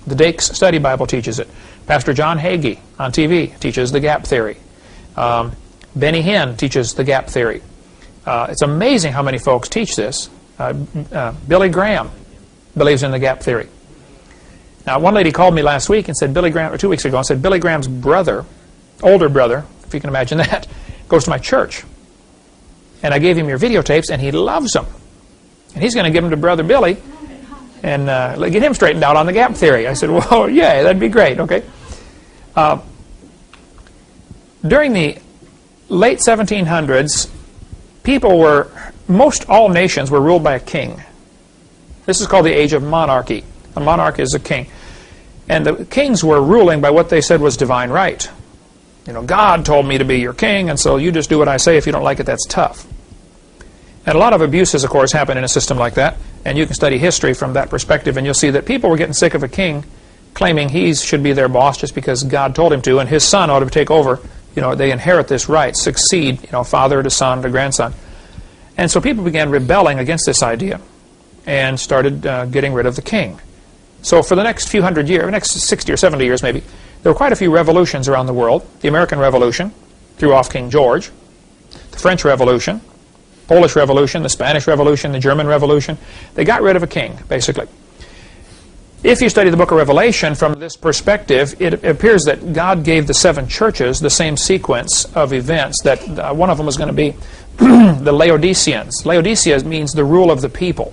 The Dake's Study Bible teaches it. Pastor John Hagee on TV teaches the gap theory. Benny Hinn teaches the gap theory. It's amazing how many folks teach this. Billy Graham believes in the gap theory. Now, one lady called me last week and said, or 2 weeks ago, and said, Billy Graham's brother, older brother, if you can imagine that, goes to my church. And I gave him your videotapes, and he loves them. And he's going to give them to Brother Billy and get him straightened out on the gap theory. I said, well, yeah, that'd be great, okay. During the late 1700s, all nations were ruled by a king. This is called the age of monarchy. A monarch is a king. And the kings were ruling by what they said was divine right. You know, God told me to be your king, and so you just do what I say. If you don't like it, that's tough. And a lot of abuses, of course, happen in a system like that. And you can study history from that perspective, and you'll see that people were getting sick of a king claiming he should be their boss just because God told him to, and his son ought to take over. You know, they inherit this right, succeed, father to son to grandson. And so people began rebelling against this idea and started getting rid of the king. So for the next few hundred years, next 60 or 70 years maybe, there were quite a few revolutions around the world. The American Revolution threw off King George. The French Revolution, Polish Revolution, the Spanish Revolution, the German Revolution. They got rid of a king, basically. If you study the book of Revelation from this perspective, it appears that God gave the 7 churches the same sequence of events, that one of them was going to be the Laodiceans. Laodicea means the rule of the people.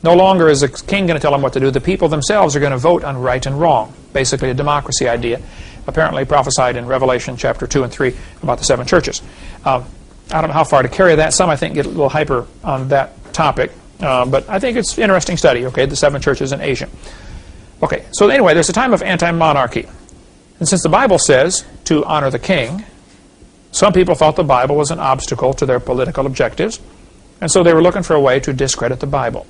No longer is a king going to tell them what to do. The people themselves are going to vote on right and wrong. Basically a democracy idea, apparently prophesied in Revelation chapter 2 and 3 about the 7 churches. I don't know how far to carry that. Some, I think, get a little hyper on that topic. But I think it's an interesting study, okay, the 7 churches in Asia. Okay, so anyway, there's a time of anti-monarchy. And since the Bible says to honor the king, some people thought the Bible was an obstacle to their political objectives. And so they were looking for a way to discredit the Bible.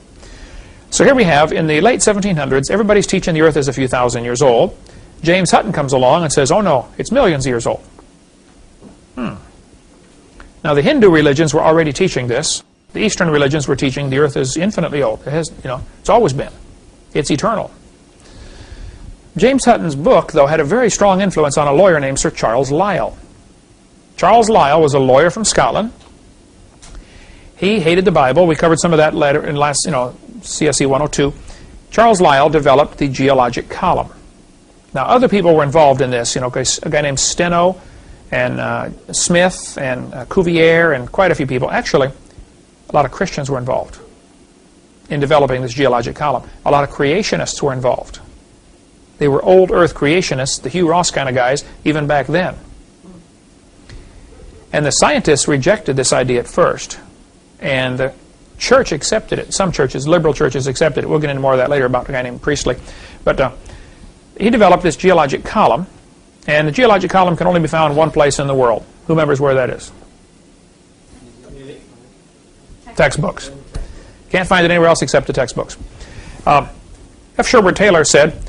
So here we have, in the late 1700s, everybody's teaching the earth is a few thousand years old. James Hutton comes along and says, oh no, it's millions of years old. Now the Hindu religions were already teaching this. The Eastern religions were teaching the earth is infinitely old. It has, it's always been. It's eternal. James Hutton's book, though, had a very strong influence on a lawyer named Sir Charles Lyell. Charles Lyell was a lawyer from Scotland. He hated the Bible. We covered some of that later in last, CSE 102. Charles Lyell developed the geologic column. Now, other people were involved in this. A guy named Steno and Smith and Cuvier and quite a few people. Actually, a lot of Christians were involved in developing this geologic column. A lot of creationists were involved. They were old earth creationists, the Hugh Ross kind of guys, even back then. And the scientists rejected this idea at first. And the church accepted it. Some churches, liberal churches, accepted it. We'll get into more of that later about a guy named Priestley. But he developed this geologic column. And the geologic column can only be found one place in the world. Who remembers where that is? Textbooks. Can't find it anywhere else except the textbooks. F. Sherwood Taylor said,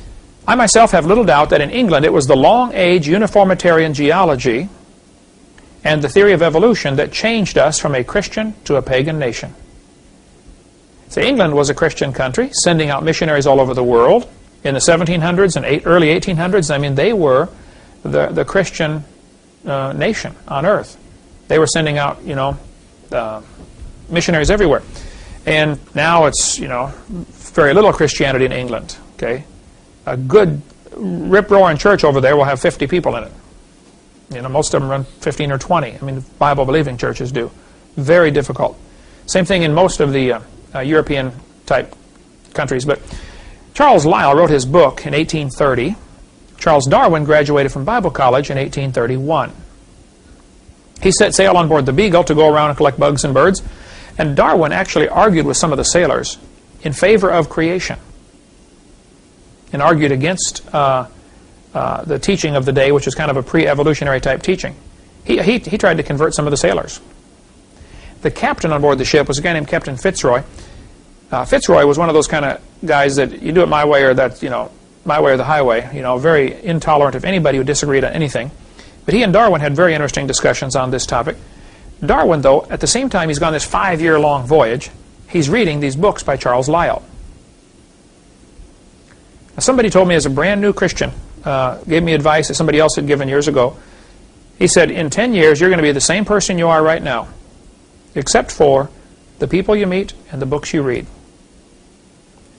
I myself have little doubt that in England it was the long-age uniformitarian geology and the theory of evolution that changed us from a Christian to a pagan nation. So England was a Christian country, sending out missionaries all over the world. In the 1700s and early 1800s, I mean, they were the Christian nation on earth. They were sending out, missionaries everywhere. And now it's, very little Christianity in England, okay? A good rip-roaring church over there will have 50 people in it. Most of them run 15 or 20. I mean, Bible-believing churches do. Very difficult. Same thing in most of the European-type countries. But Charles Lyell wrote his book in 1830. Charles Darwin graduated from Bible college in 1831. He set sail on board the Beagle to go around and collect bugs and birds. And Darwin actually argued with some of the sailors in favor of creation. and argued against the teaching of the day, which was kind of a pre-evolutionary type teaching. He tried to convert some of the sailors. The captain on board the ship was a guy named Captain Fitzroy. Fitzroy was one of those kind of guys that you do it my way or that, my way or the highway, very intolerant of anybody who disagreed on anything. But he and Darwin had very interesting discussions on this topic. Darwin, though, at the same time he's gone this 5-year-long voyage, he's reading these books by Charles Lyell. Now, somebody told me as a brand new Christian, gave me advice that somebody else had given years ago. He said, in 10 years, you're going to be the same person you are right now, except for the people you meet and the books you read.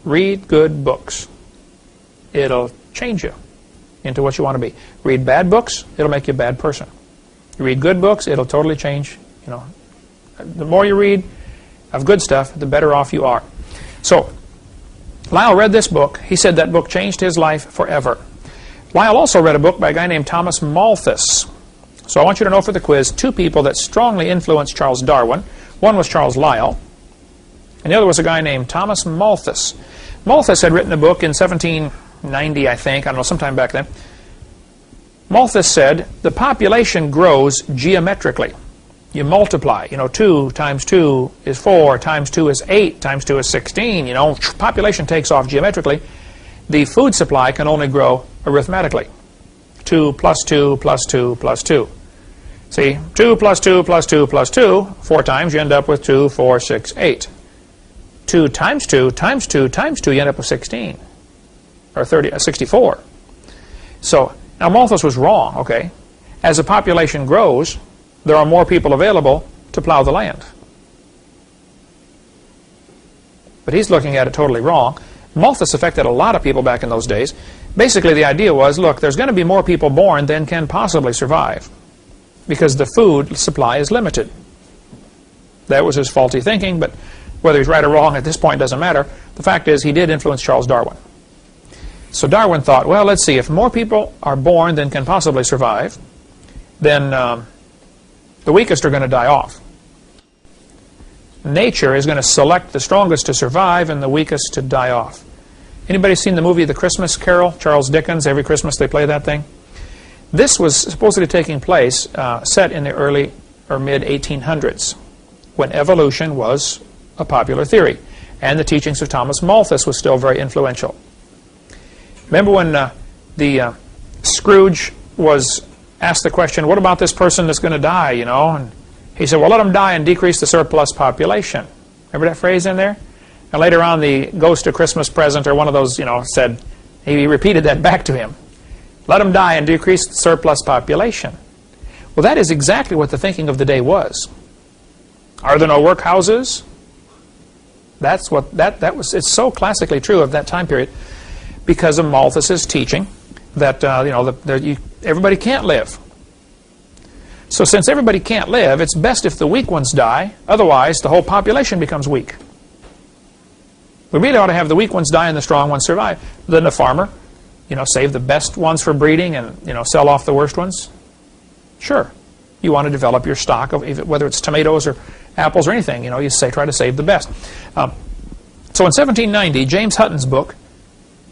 Read good books. It'll change you into what you want to be. Read bad books, it'll make you a bad person. You read good books, it'll totally change. The more you read of good stuff, the better off you are. So, Lyell read this book. He said that book changed his life forever. Lyell also read a book by a guy named Thomas Malthus. So I want you to know for the quiz, 2 people that strongly influenced Charles Darwin. One was Charles Lyell, and the other was a guy named Thomas Malthus. Malthus had written a book in 1790, I think, I don't know, sometime back then. Malthus said, the population grows geometrically. You multiply, 2 times 2 is 4, times 2 is 8, times 2 is 16, population takes off geometrically. The food supply can only grow arithmetically. 2 plus 2 plus 2 plus 2. See, 2 plus 2 plus 2 plus 2, 4 times, you end up with 2, 4, 6, 8. 2 times 2 times 2 times 2, you end up with 16, or 64. So, now Malthus was wrong, okay? As the population grows, there are more people available to plow the land. But he's looking at it totally wrong. Malthus affected a lot of people back in those days. Basically, the idea was, look, there's going to be more people born than can possibly survive because the food supply is limited. That was his faulty thinking, but whether he's right or wrong at this point doesn't matter. The fact is, he did influence Charles Darwin. So Darwin thought, well, let's see, if more people are born than can possibly survive, then the weakest are going to die off. Nature is going to select the strongest to survive and the weakest to die off. Anybody seen the movie The Christmas Carol? Charles Dickens, every Christmas they play that thing. This was supposedly taking place, set in the early or mid-1800s, when evolution was a popular theory, and the teachings of Thomas Malthus was still very influential. Remember when the Scrooge was asked the question, what about this person that's going to die, And he said, well, let them die and decrease the surplus population. Remember that phrase in there? And later on, the Ghost of Christmas Present, or one of those, said, he repeated that back to him. Let them die and decrease the surplus population. Well, that is exactly what the thinking of the day was. Are there no workhouses? That's what that was. It's so classically true of that time period because of Malthus's teaching that everybody can't live. So since everybody can't live, it's best if the weak ones die. Otherwise, the whole population becomes weak. We really ought to have the weak ones die and the strong ones survive. Then the farmer, save the best ones for breeding and, sell off the worst ones. Sure. You want to develop your stock of whether it's tomatoes or apples or anything, you try to save the best. So in 1790, James Hutton's book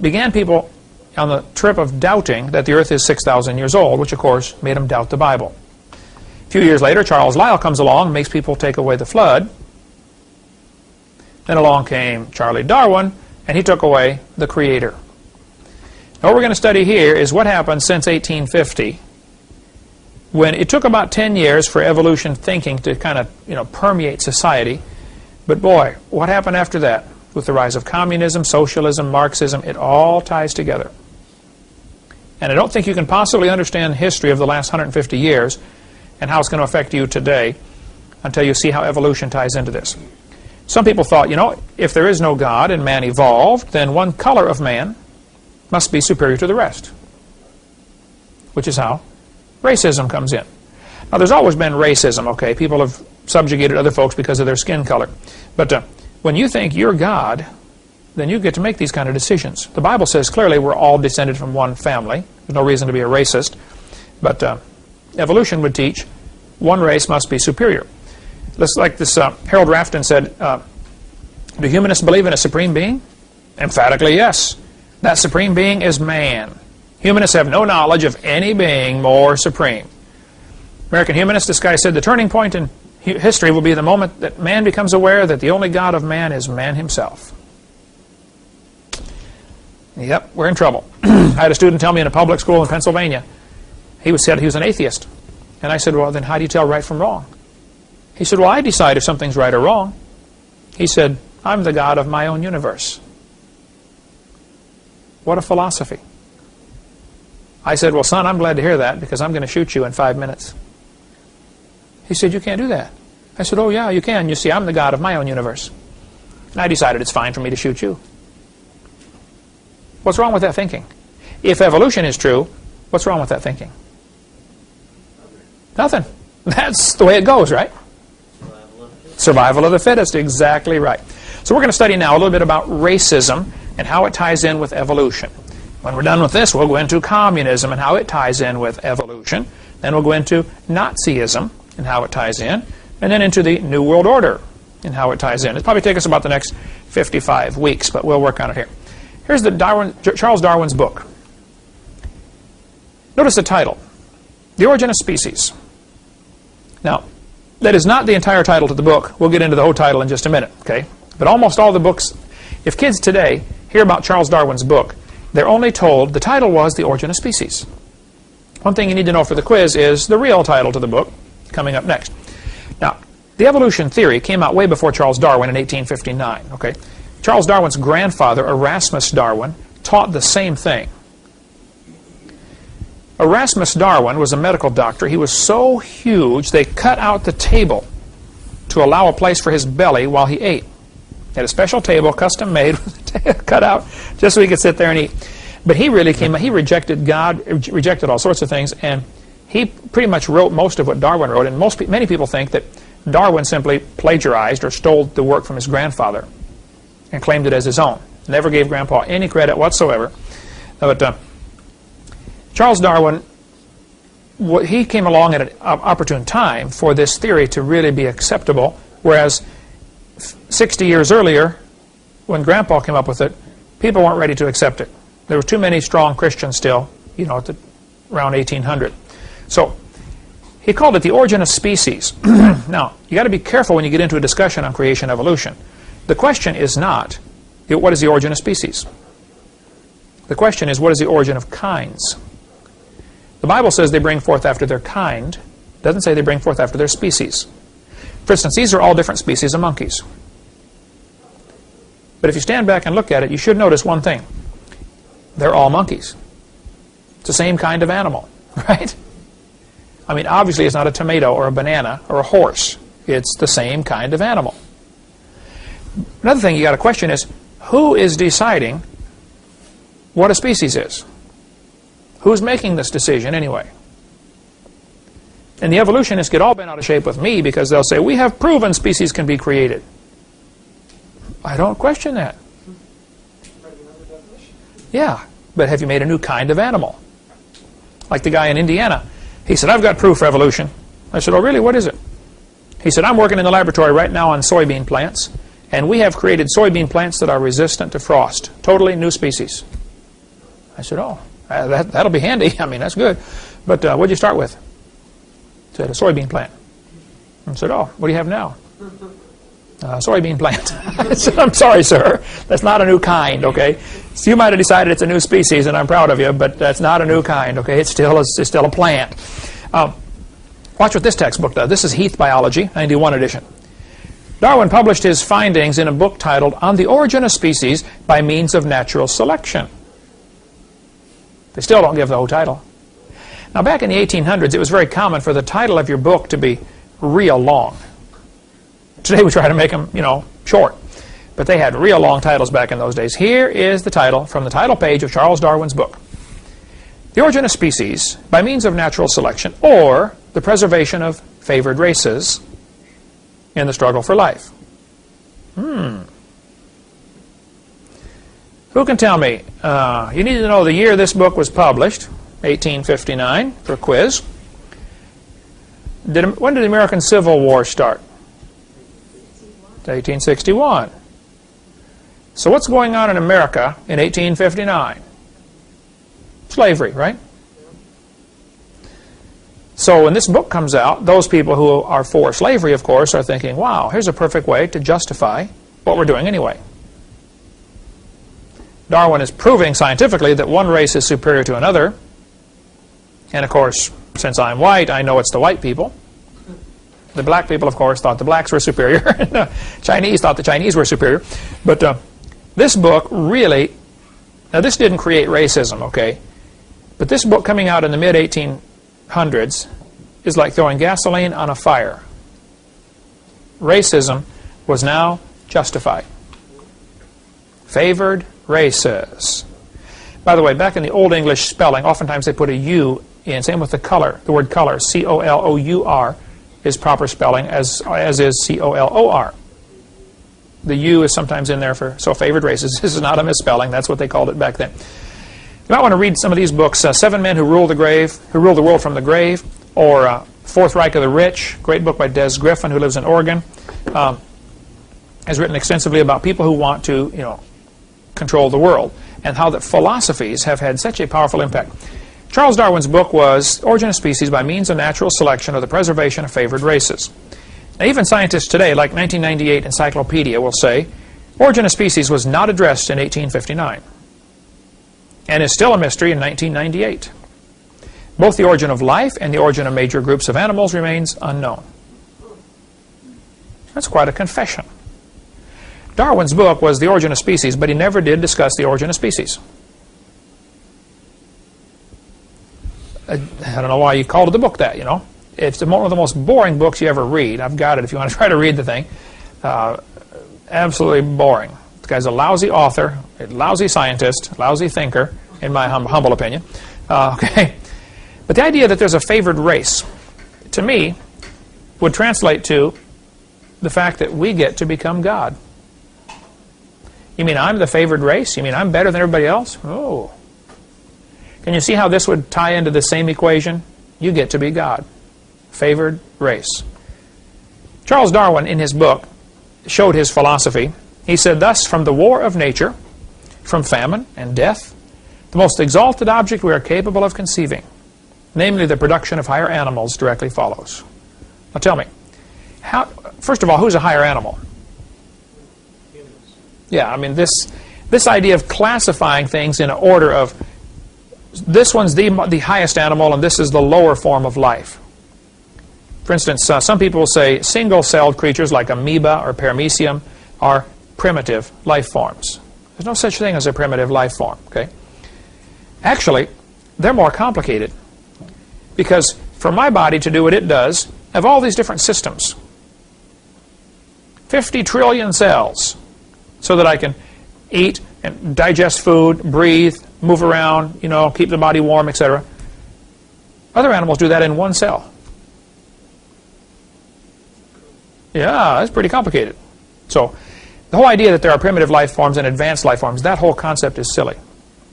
began people on the trip of doubting that the earth is 6,000 years old, which of course made them doubt the Bible. A few years later, Charles Lyell comes along, makes people take away the flood. Then along came Charlie Darwin, and he took away the Creator. Now, what we're going to study here is what happened since 1850, when it took about 10 years for evolution thinking to kind of, permeate society. But boy, what happened after that? With the rise of communism, socialism, Marxism, it all ties together. And I don't think you can possibly understand the history of the last 150 years and how it's going to affect you today until you see how evolution ties into this. Some people thought, if there is no God and man evolved, then one color of man must be superior to the rest, which is how racism comes in. Now, there's always been racism, okay? People have subjugated other folks because of their skin color. But when you think you're God, then you get to make these kind of decisions. The Bible says clearly we're all descended from one family. There's no reason to be a racist. But evolution would teach one race must be superior. Like this Harold Rafton said, do humanists believe in a supreme being? Emphatically, yes. That supreme being is man. Humanists have no knowledge of any being more supreme. American humanist, this guy said, the turning point in history will be the moment that man becomes aware that the only God of man is man himself. Yep, we're in trouble. I had a student tell me in a public school in Pennsylvania, he said he was an atheist. And I said, well, then how do you tell right from wrong? He said, well, I decide if something's right or wrong. He said, I'm the God of my own universe. What a philosophy. I said, well, son, I'm glad to hear that because I'm going to shoot you in 5 minutes. He said, you can't do that. I said, oh, yeah, you can. You see, I'm the God of my own universe. And I decided it's fine for me to shoot you. What's wrong with that thinking? If evolution is true, what's wrong with that thinking? Nothing. That's the way it goes, right? Survival of the fittest, exactly right. So we're going to study now a little bit about racism and how it ties in with evolution. When we're done with this, we'll go into communism and how it ties in with evolution. Then we'll go into Nazism and how it ties in. And then into the New World Order and how it ties in. It'll probably take us about the next 55 weeks, but we'll work on it here. Here's Charles Darwin's book. Notice the title, The Origin of Species. Now, that is not the entire title to the book. We'll get into the whole title in just a minute, okay? But almost all the books, if kids today hear about Charles Darwin's book, they're only told the title was The Origin of Species. One thing you need to know for the quiz is the real title to the book, coming up next. Now, the evolution theory came out way before Charles Darwin in 1859, okay? Charles Darwin's grandfather, Erasmus Darwin, taught the same thing. Erasmus Darwin was a medical doctor. He was so huge they cut out the table to allow a place for his belly while he ate. He had a special table, custom made, cut out, just so he could sit there and eat. But he really he rejected God, rejected all sorts of things, and he pretty much wrote most of what Darwin wrote, and many people think that Darwin simply plagiarized or stole the work from his grandfather and claimed it as his own. Never gave Grandpa any credit whatsoever. But Charles Darwin, he came along at an opportune time for this theory to really be acceptable, whereas 60 years earlier, when Grandpa came up with it, people weren't ready to accept it. There were too many strong Christians still, you know, around 1800. So he called it The Origin of Species. Now, you got to be careful when you get into a discussion on creation evolution. The question is not, what is the origin of species? The question is, what is the origin of kinds? The Bible says they bring forth after their kind. It doesn't say they bring forth after their species. For instance, these are all different species of monkeys. But if you stand back and look at it, you should notice one thing. They're all monkeys. It's the same kind of animal, right? I mean, obviously it's not a tomato or a banana or a horse. It's the same kind of animal. Another thing you got to question is, who is deciding what a species is? Who's making this decision anyway? And the evolutionists get all bent out of shape with me because they'll say, we have proven species can be created. I don't question that. Yeah, but have you made a new kind of animal? Like the guy in Indiana. He said, I've got proof for evolution. I said, oh really, what is it? He said, I'm working in the laboratory right now on soybean plants, and we have created soybean plants that are resistant to frost. Totally new species. I said, oh, that'll be handy. I mean, that's good. But what did you start with? He said, a soybean plant. I said, oh, what do you have now? Soybean plant. I said, I'm sorry, sir. That's not a new kind, okay? So you might have decided it's a new species, and I'm proud of you, but that's not a new kind, okay? It's still a plant. Watch what this textbook does. This is Heath Biology, 91 edition. Darwin published his findings in a book titled On the Origin of Species by Means of Natural Selection. They still don't give the whole title. Now, back in the 1800s, it was very common for the title of your book to be real long. Today we try to make them, short. But they had real long titles back in those days. Here is the title from the title page of Charles Darwin's book. The Origin of Species by Means of Natural Selection, or the Preservation of Favored Races in the Struggle for Life. Who can tell me? You need to know the year this book was published, 1859, for a quiz. When did the American Civil War start? 1861. So what's going on in America in 1859? Slavery, right? So when this book comes out, those people who are for slavery, of course, are thinking, wow, here's a perfect way to justify what we're doing anyway. Darwin is proving scientifically that one race is superior to another. And of course, since I'm white, I know it's the white people. The black people, of course, thought the blacks were superior. The Chinese thought the Chinese were superior. But this book really, now this didn't create racism, okay? But this book coming out in the mid-1800s is like throwing gasoline on a fire. Racism was now justified. Favored races. By the way, back in the Old English spelling, oftentimes they put a U in. Same with the color. The word color, C-O-L-O-U-R, is proper spelling, as is C-O-L-O-R. The U is sometimes in there for, so favored races. This is not a misspelling. That's what they called it back then. You might want to read some of these books. Seven Men Who Ruled the World from the Grave, or Fourth Reich of the Rich, great book by Des Griffin, who lives in Oregon. Has written extensively about people who want to, control the world, and how that philosophies have had such a powerful impact. Charles Darwin's book was Origin of Species by Means of Natural Selection or the Preservation of Favored Races. Now, even scientists today, like 1998 Encyclopedia, will say Origin of Species was not addressed in 1859 and is still a mystery in 1998. Both the origin of life and the origin of major groups of animals remains unknown. That's quite a confession. Darwin's book was The Origin of Species, but he never did discuss the origin of species. I don't know why you called the book that, It's one of the most boring books you ever read. I've got it if you want to try to read the thing. Absolutely boring. The guy's a lousy author, a lousy scientist, lousy thinker, in my humble opinion. Okay. But the idea that there's a favored race, to me, would translate to the fact that we get to become God. You mean I'm the favored race? You mean I'm better than everybody else? Oh. Can you see how this would tie into the same equation? You get to be God. Favored race. Charles Darwin, in his book, showed his philosophy. He said, thus, from the war of nature, from famine and death, the most exalted object we are capable of conceiving, namely the production of higher animals, directly follows. Now tell me, first of all, who's a higher animal? Yeah, I mean, this idea of classifying things in an order of this one's the highest animal and this is the lower form of life. For instance, some people will say single-celled creatures like amoeba or paramecium are primitive life forms. There's no such thing as a primitive life form, okay? Actually, they're more complicated because for my body to do what it does, I have all these different systems. 50 trillion cells. So that I can eat and digest food, breathe, move around, keep the body warm, etc. Other animals do that in one cell. Yeah, that's pretty complicated. So the whole idea that there are primitive life forms and advanced life forms, that whole concept is silly.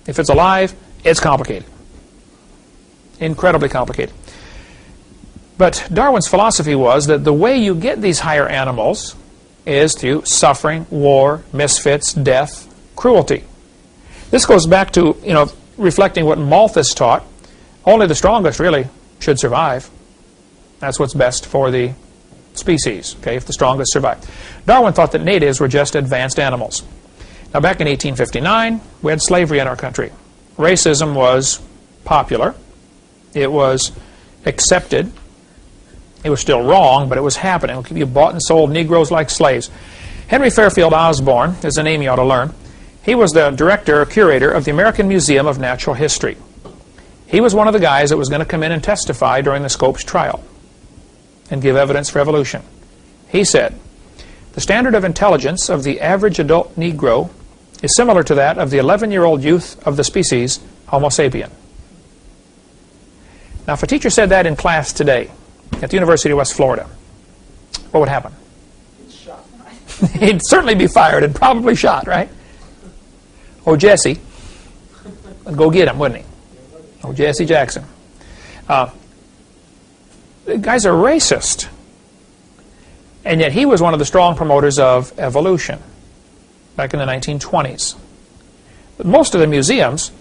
If it's alive, it's complicated. Incredibly complicated. But Darwin's philosophy was that the way you get these higher animals is through suffering, war, misfits, death, cruelty. This goes back to, reflecting what Malthus taught. Only the strongest really should survive. That's what's best for the species, okay, if the strongest survive. Darwin thought that natives were just advanced animals. Now back in 1859, we had slavery in our country. Racism was popular. It was accepted. It was still wrong, but it was happening. You bought and sold Negroes like slaves. Henry Fairfield Osborn is a name you ought to learn. He was the director or curator of the American Museum of Natural History. He was one of the guys that was going to come in and testify during the Scopes trial and give evidence for evolution. He said, the standard of intelligence of the average adult Negro is similar to that of the 11-year-old youth of the species Homo sapien. Now, if a teacher said that in class today, at the University of West Florida, what would happen? He'd certainly be fired and probably shot, right? Or Jesse. I'd go get him, wouldn't he? Or Jesse Jackson. The guys are racist. And yet he was one of the strong promoters of evolution. back in the 1920s. But most of the museums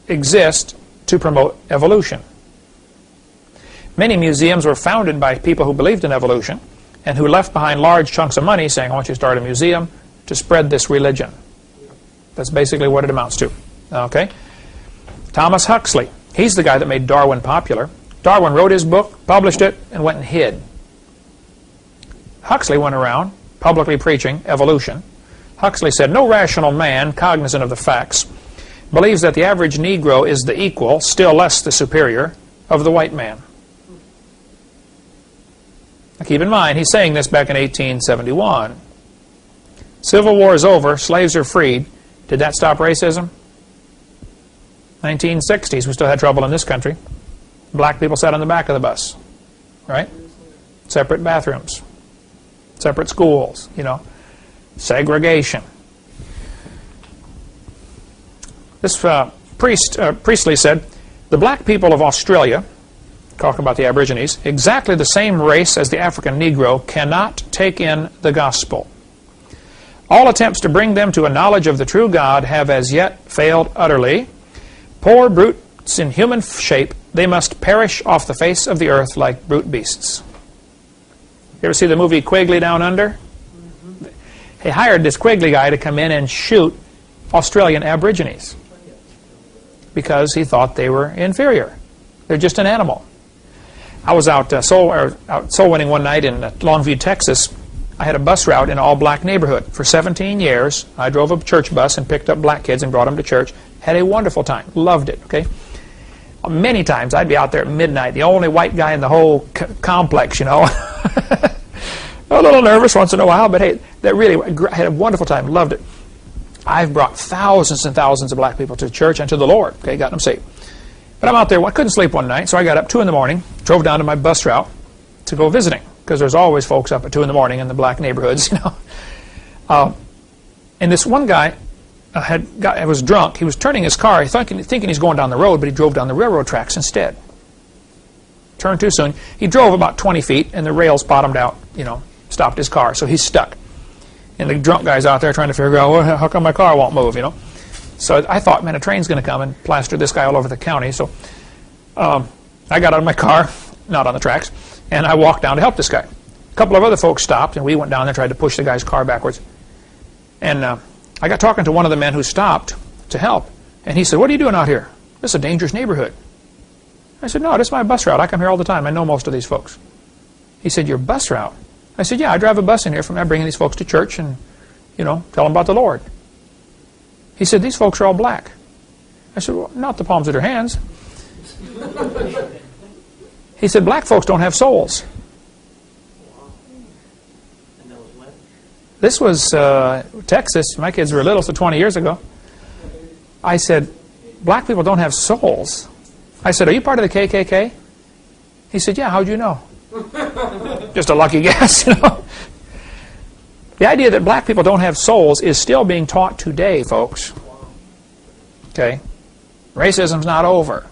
exist to promote evolution. Many museums were founded by people who believed in evolution and who left behind large chunks of money saying, I want you to start a museum to spread this religion. That's basically what it amounts to. Okay? Thomas Huxley, he's the guy that made Darwin popular. Darwin wrote his book, published it, and went and hid. Huxley went around publicly preaching evolution. Huxley said, no rational man, cognizant of the facts, believes that the average Negro is the equal, still less the superior, of the white man. Now keep in mind, he's saying this back in 1871. Civil War is over, slaves are freed. Did that stop racism? 1960s, we still had trouble in this country. Black people sat on the back of the bus, right? Separate bathrooms, separate schools, you know, segregation. This Priestley said, the black people of Australia, talking about the Aborigines, exactly the same race as the African Negro, cannot take in the gospel. All attempts to bring them to a knowledge of the true God have as yet failed utterly. Poor brutes in human shape, they must perish off the face of the earth like brute beasts. You ever see the movie Quigley Down Under? He hired this Quigley guy to come in and shoot Australian Aborigines because he thought they were inferior. They're just an animal. I was out soul winning one night in Longview, Texas. I had a bus route in an all-black neighborhood. For 17 years, I drove a church bus and picked up black kids and brought them to church. Had a wonderful time. Loved it, okay? Many times I'd be out there at midnight, the only white guy in the whole complex, you know. A little nervous once in a while, but hey, that really, I had a wonderful time. Loved it. I've brought thousands and thousands of black people to church and to the Lord, okay, got them saved. But I'm out there, I couldn't sleep one night, so I got up 2 in the morning, drove down to my bus route to go visiting, because there's always folks up at 2 in the morning in the black neighborhoods, you know. And this one guy was drunk. He was turning his car, thinking he's going down the road, but he drove down the railroad tracks instead. Turned too soon. He drove about 20 feet, and the rails bottomed out, you know, stopped his car, so he's stuck. And the drunk guy's out there trying to figure out, well, how come my car won't move, you know? So I thought, man, a train's going to come and plaster this guy all over the county. So I got out of my car, not on the tracks, and I walked down to help this guy. A couple of other folks stopped, and we went down there and tried to push the guy's car backwards. And I got talking to one of the men who stopped to help, and he said, what are you doing out here? This is a dangerous neighborhood. I said, no, this is my bus route. I come here all the time. I know most of these folks. He said, your bus route? I said, yeah, I drive a bus in here from bringing these folks to church and, you know, tell them about the Lord. He said, these folks are all black. I said, well, not the palms of their hands. He said, black folks don't have souls. This was Texas. My kids were little, so 20 years ago. I said, black people don't have souls. I said, are you part of the KKK? He said, yeah, how'd you know? Just a lucky guess, you know. The idea that black people don't have souls is still being taught today, folks. Okay? Racism's not over.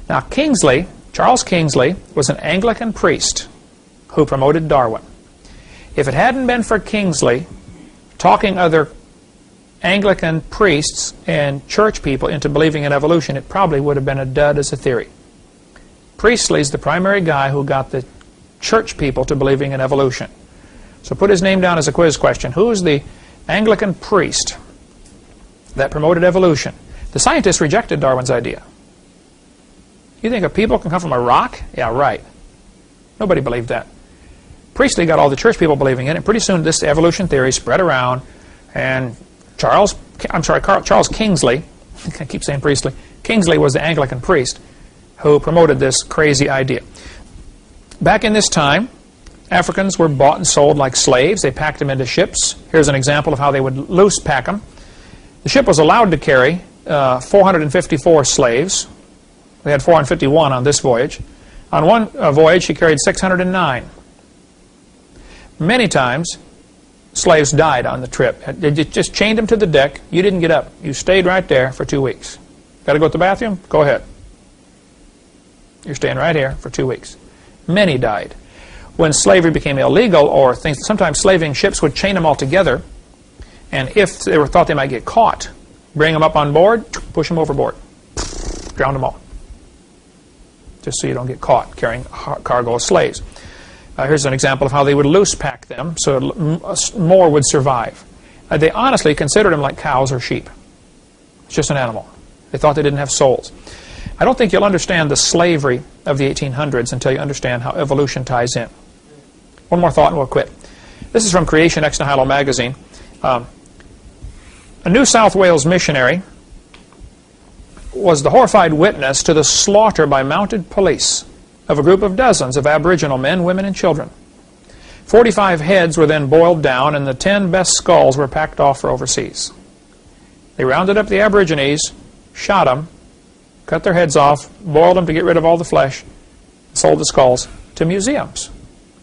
Now, Charles Kingsley, was an Anglican priest who promoted Darwin. If it hadn't been for Kingsley talking other Anglican priests and church people into believing in evolution, it probably would have been a dud as a theory. Priestley's the primary guy who got the church people to believing in evolution. So put his name down as a quiz question. Who's the Anglican priest that promoted evolution? The scientists rejected Darwin's idea. You think a people can come from a rock? Yeah, right. Nobody believed that. Priestley got all the church people believing in it, and pretty soon this evolution theory spread around, and Charles Kingsley, I keep saying Priestley, Kingsley was the Anglican priest who promoted this crazy idea. Back in this time, Africans were bought and sold like slaves. They packed them into ships. Here's an example of how they would loose pack them. The ship was allowed to carry 454 slaves. They had 451 on this voyage. On one voyage, she carried 609. Many times, slaves died on the trip. They just chained them to the deck. You didn't get up. You stayed right there for 2 weeks. Got to go to the bathroom? Go ahead. You're staying right here for 2 weeks. Many died. When slavery became illegal, or things, sometimes slaving ships would chain them all together And if they were thought they might get caught, bring them up on board, push them overboard, drown them all, just so you don't get caught carrying cargo of slaves. Here's an example of how they would loose pack them so more would survive. They honestly considered them like cows or sheep. It's just an animal. They thought they didn't have souls. I don't think you'll understand the slavery of the 1800s until you understand how evolution ties in. One more thought and we'll quit. This is from Creation Ex Nihilo magazine. A New South Wales missionary was the horrified witness to the slaughter by mounted police of a group of dozens of Aboriginal men, women, and children. 45 heads were then boiled down, and the 10 best skulls were packed off for overseas. They rounded up the Aborigines, shot them, cut their heads off, boiled them to get rid of all the flesh, sold the skulls to museums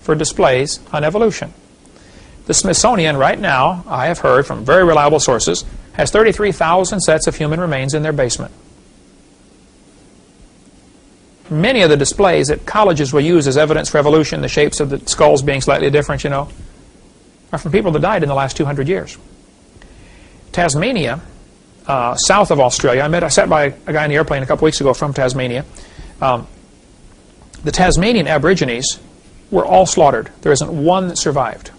for displays on evolution. The Smithsonian right now, I have heard from very reliable sources, has 33,000 sets of human remains in their basement. Many of the displays that colleges will use as evidence for evolution, the shapes of the skulls being slightly different, are from people that died in the last 200 years. Tasmania, south of Australia, I sat by a guy in the airplane a couple weeks ago from Tasmania. The Tasmanian Aborigines were all slaughtered. There isn't one that survived.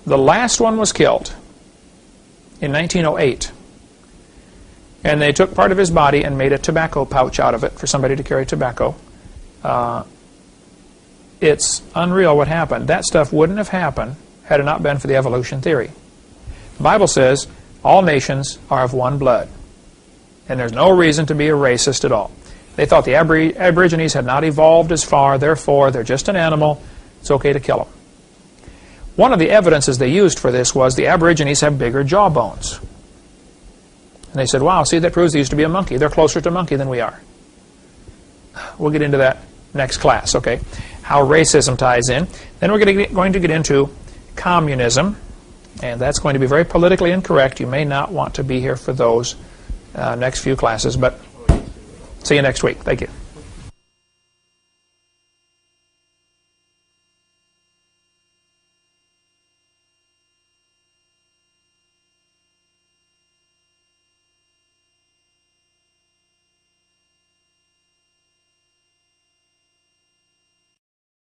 The last one was killed in 1908. And they took part of his body and made a tobacco pouch out of it for somebody to carry tobacco. It's unreal what happened. That stuff wouldn't have happened had it not been for the evolution theory. The Bible says all nations are of one blood. And there's no reason to be a racist at all. They thought the Aborigines had not evolved as far, therefore they're just an animal. It's okay to kill them. One of the evidences they used for this was the Aborigines have bigger jawbones. And they said, wow, see, that proves they used to be a monkey. They're closer to monkey than we are. We'll get into that next class, okay? How racism ties in. Then we're going to get into communism. And that's going to be very politically incorrect. You may not want to be here for those next few classes, but see you next week. Thank you.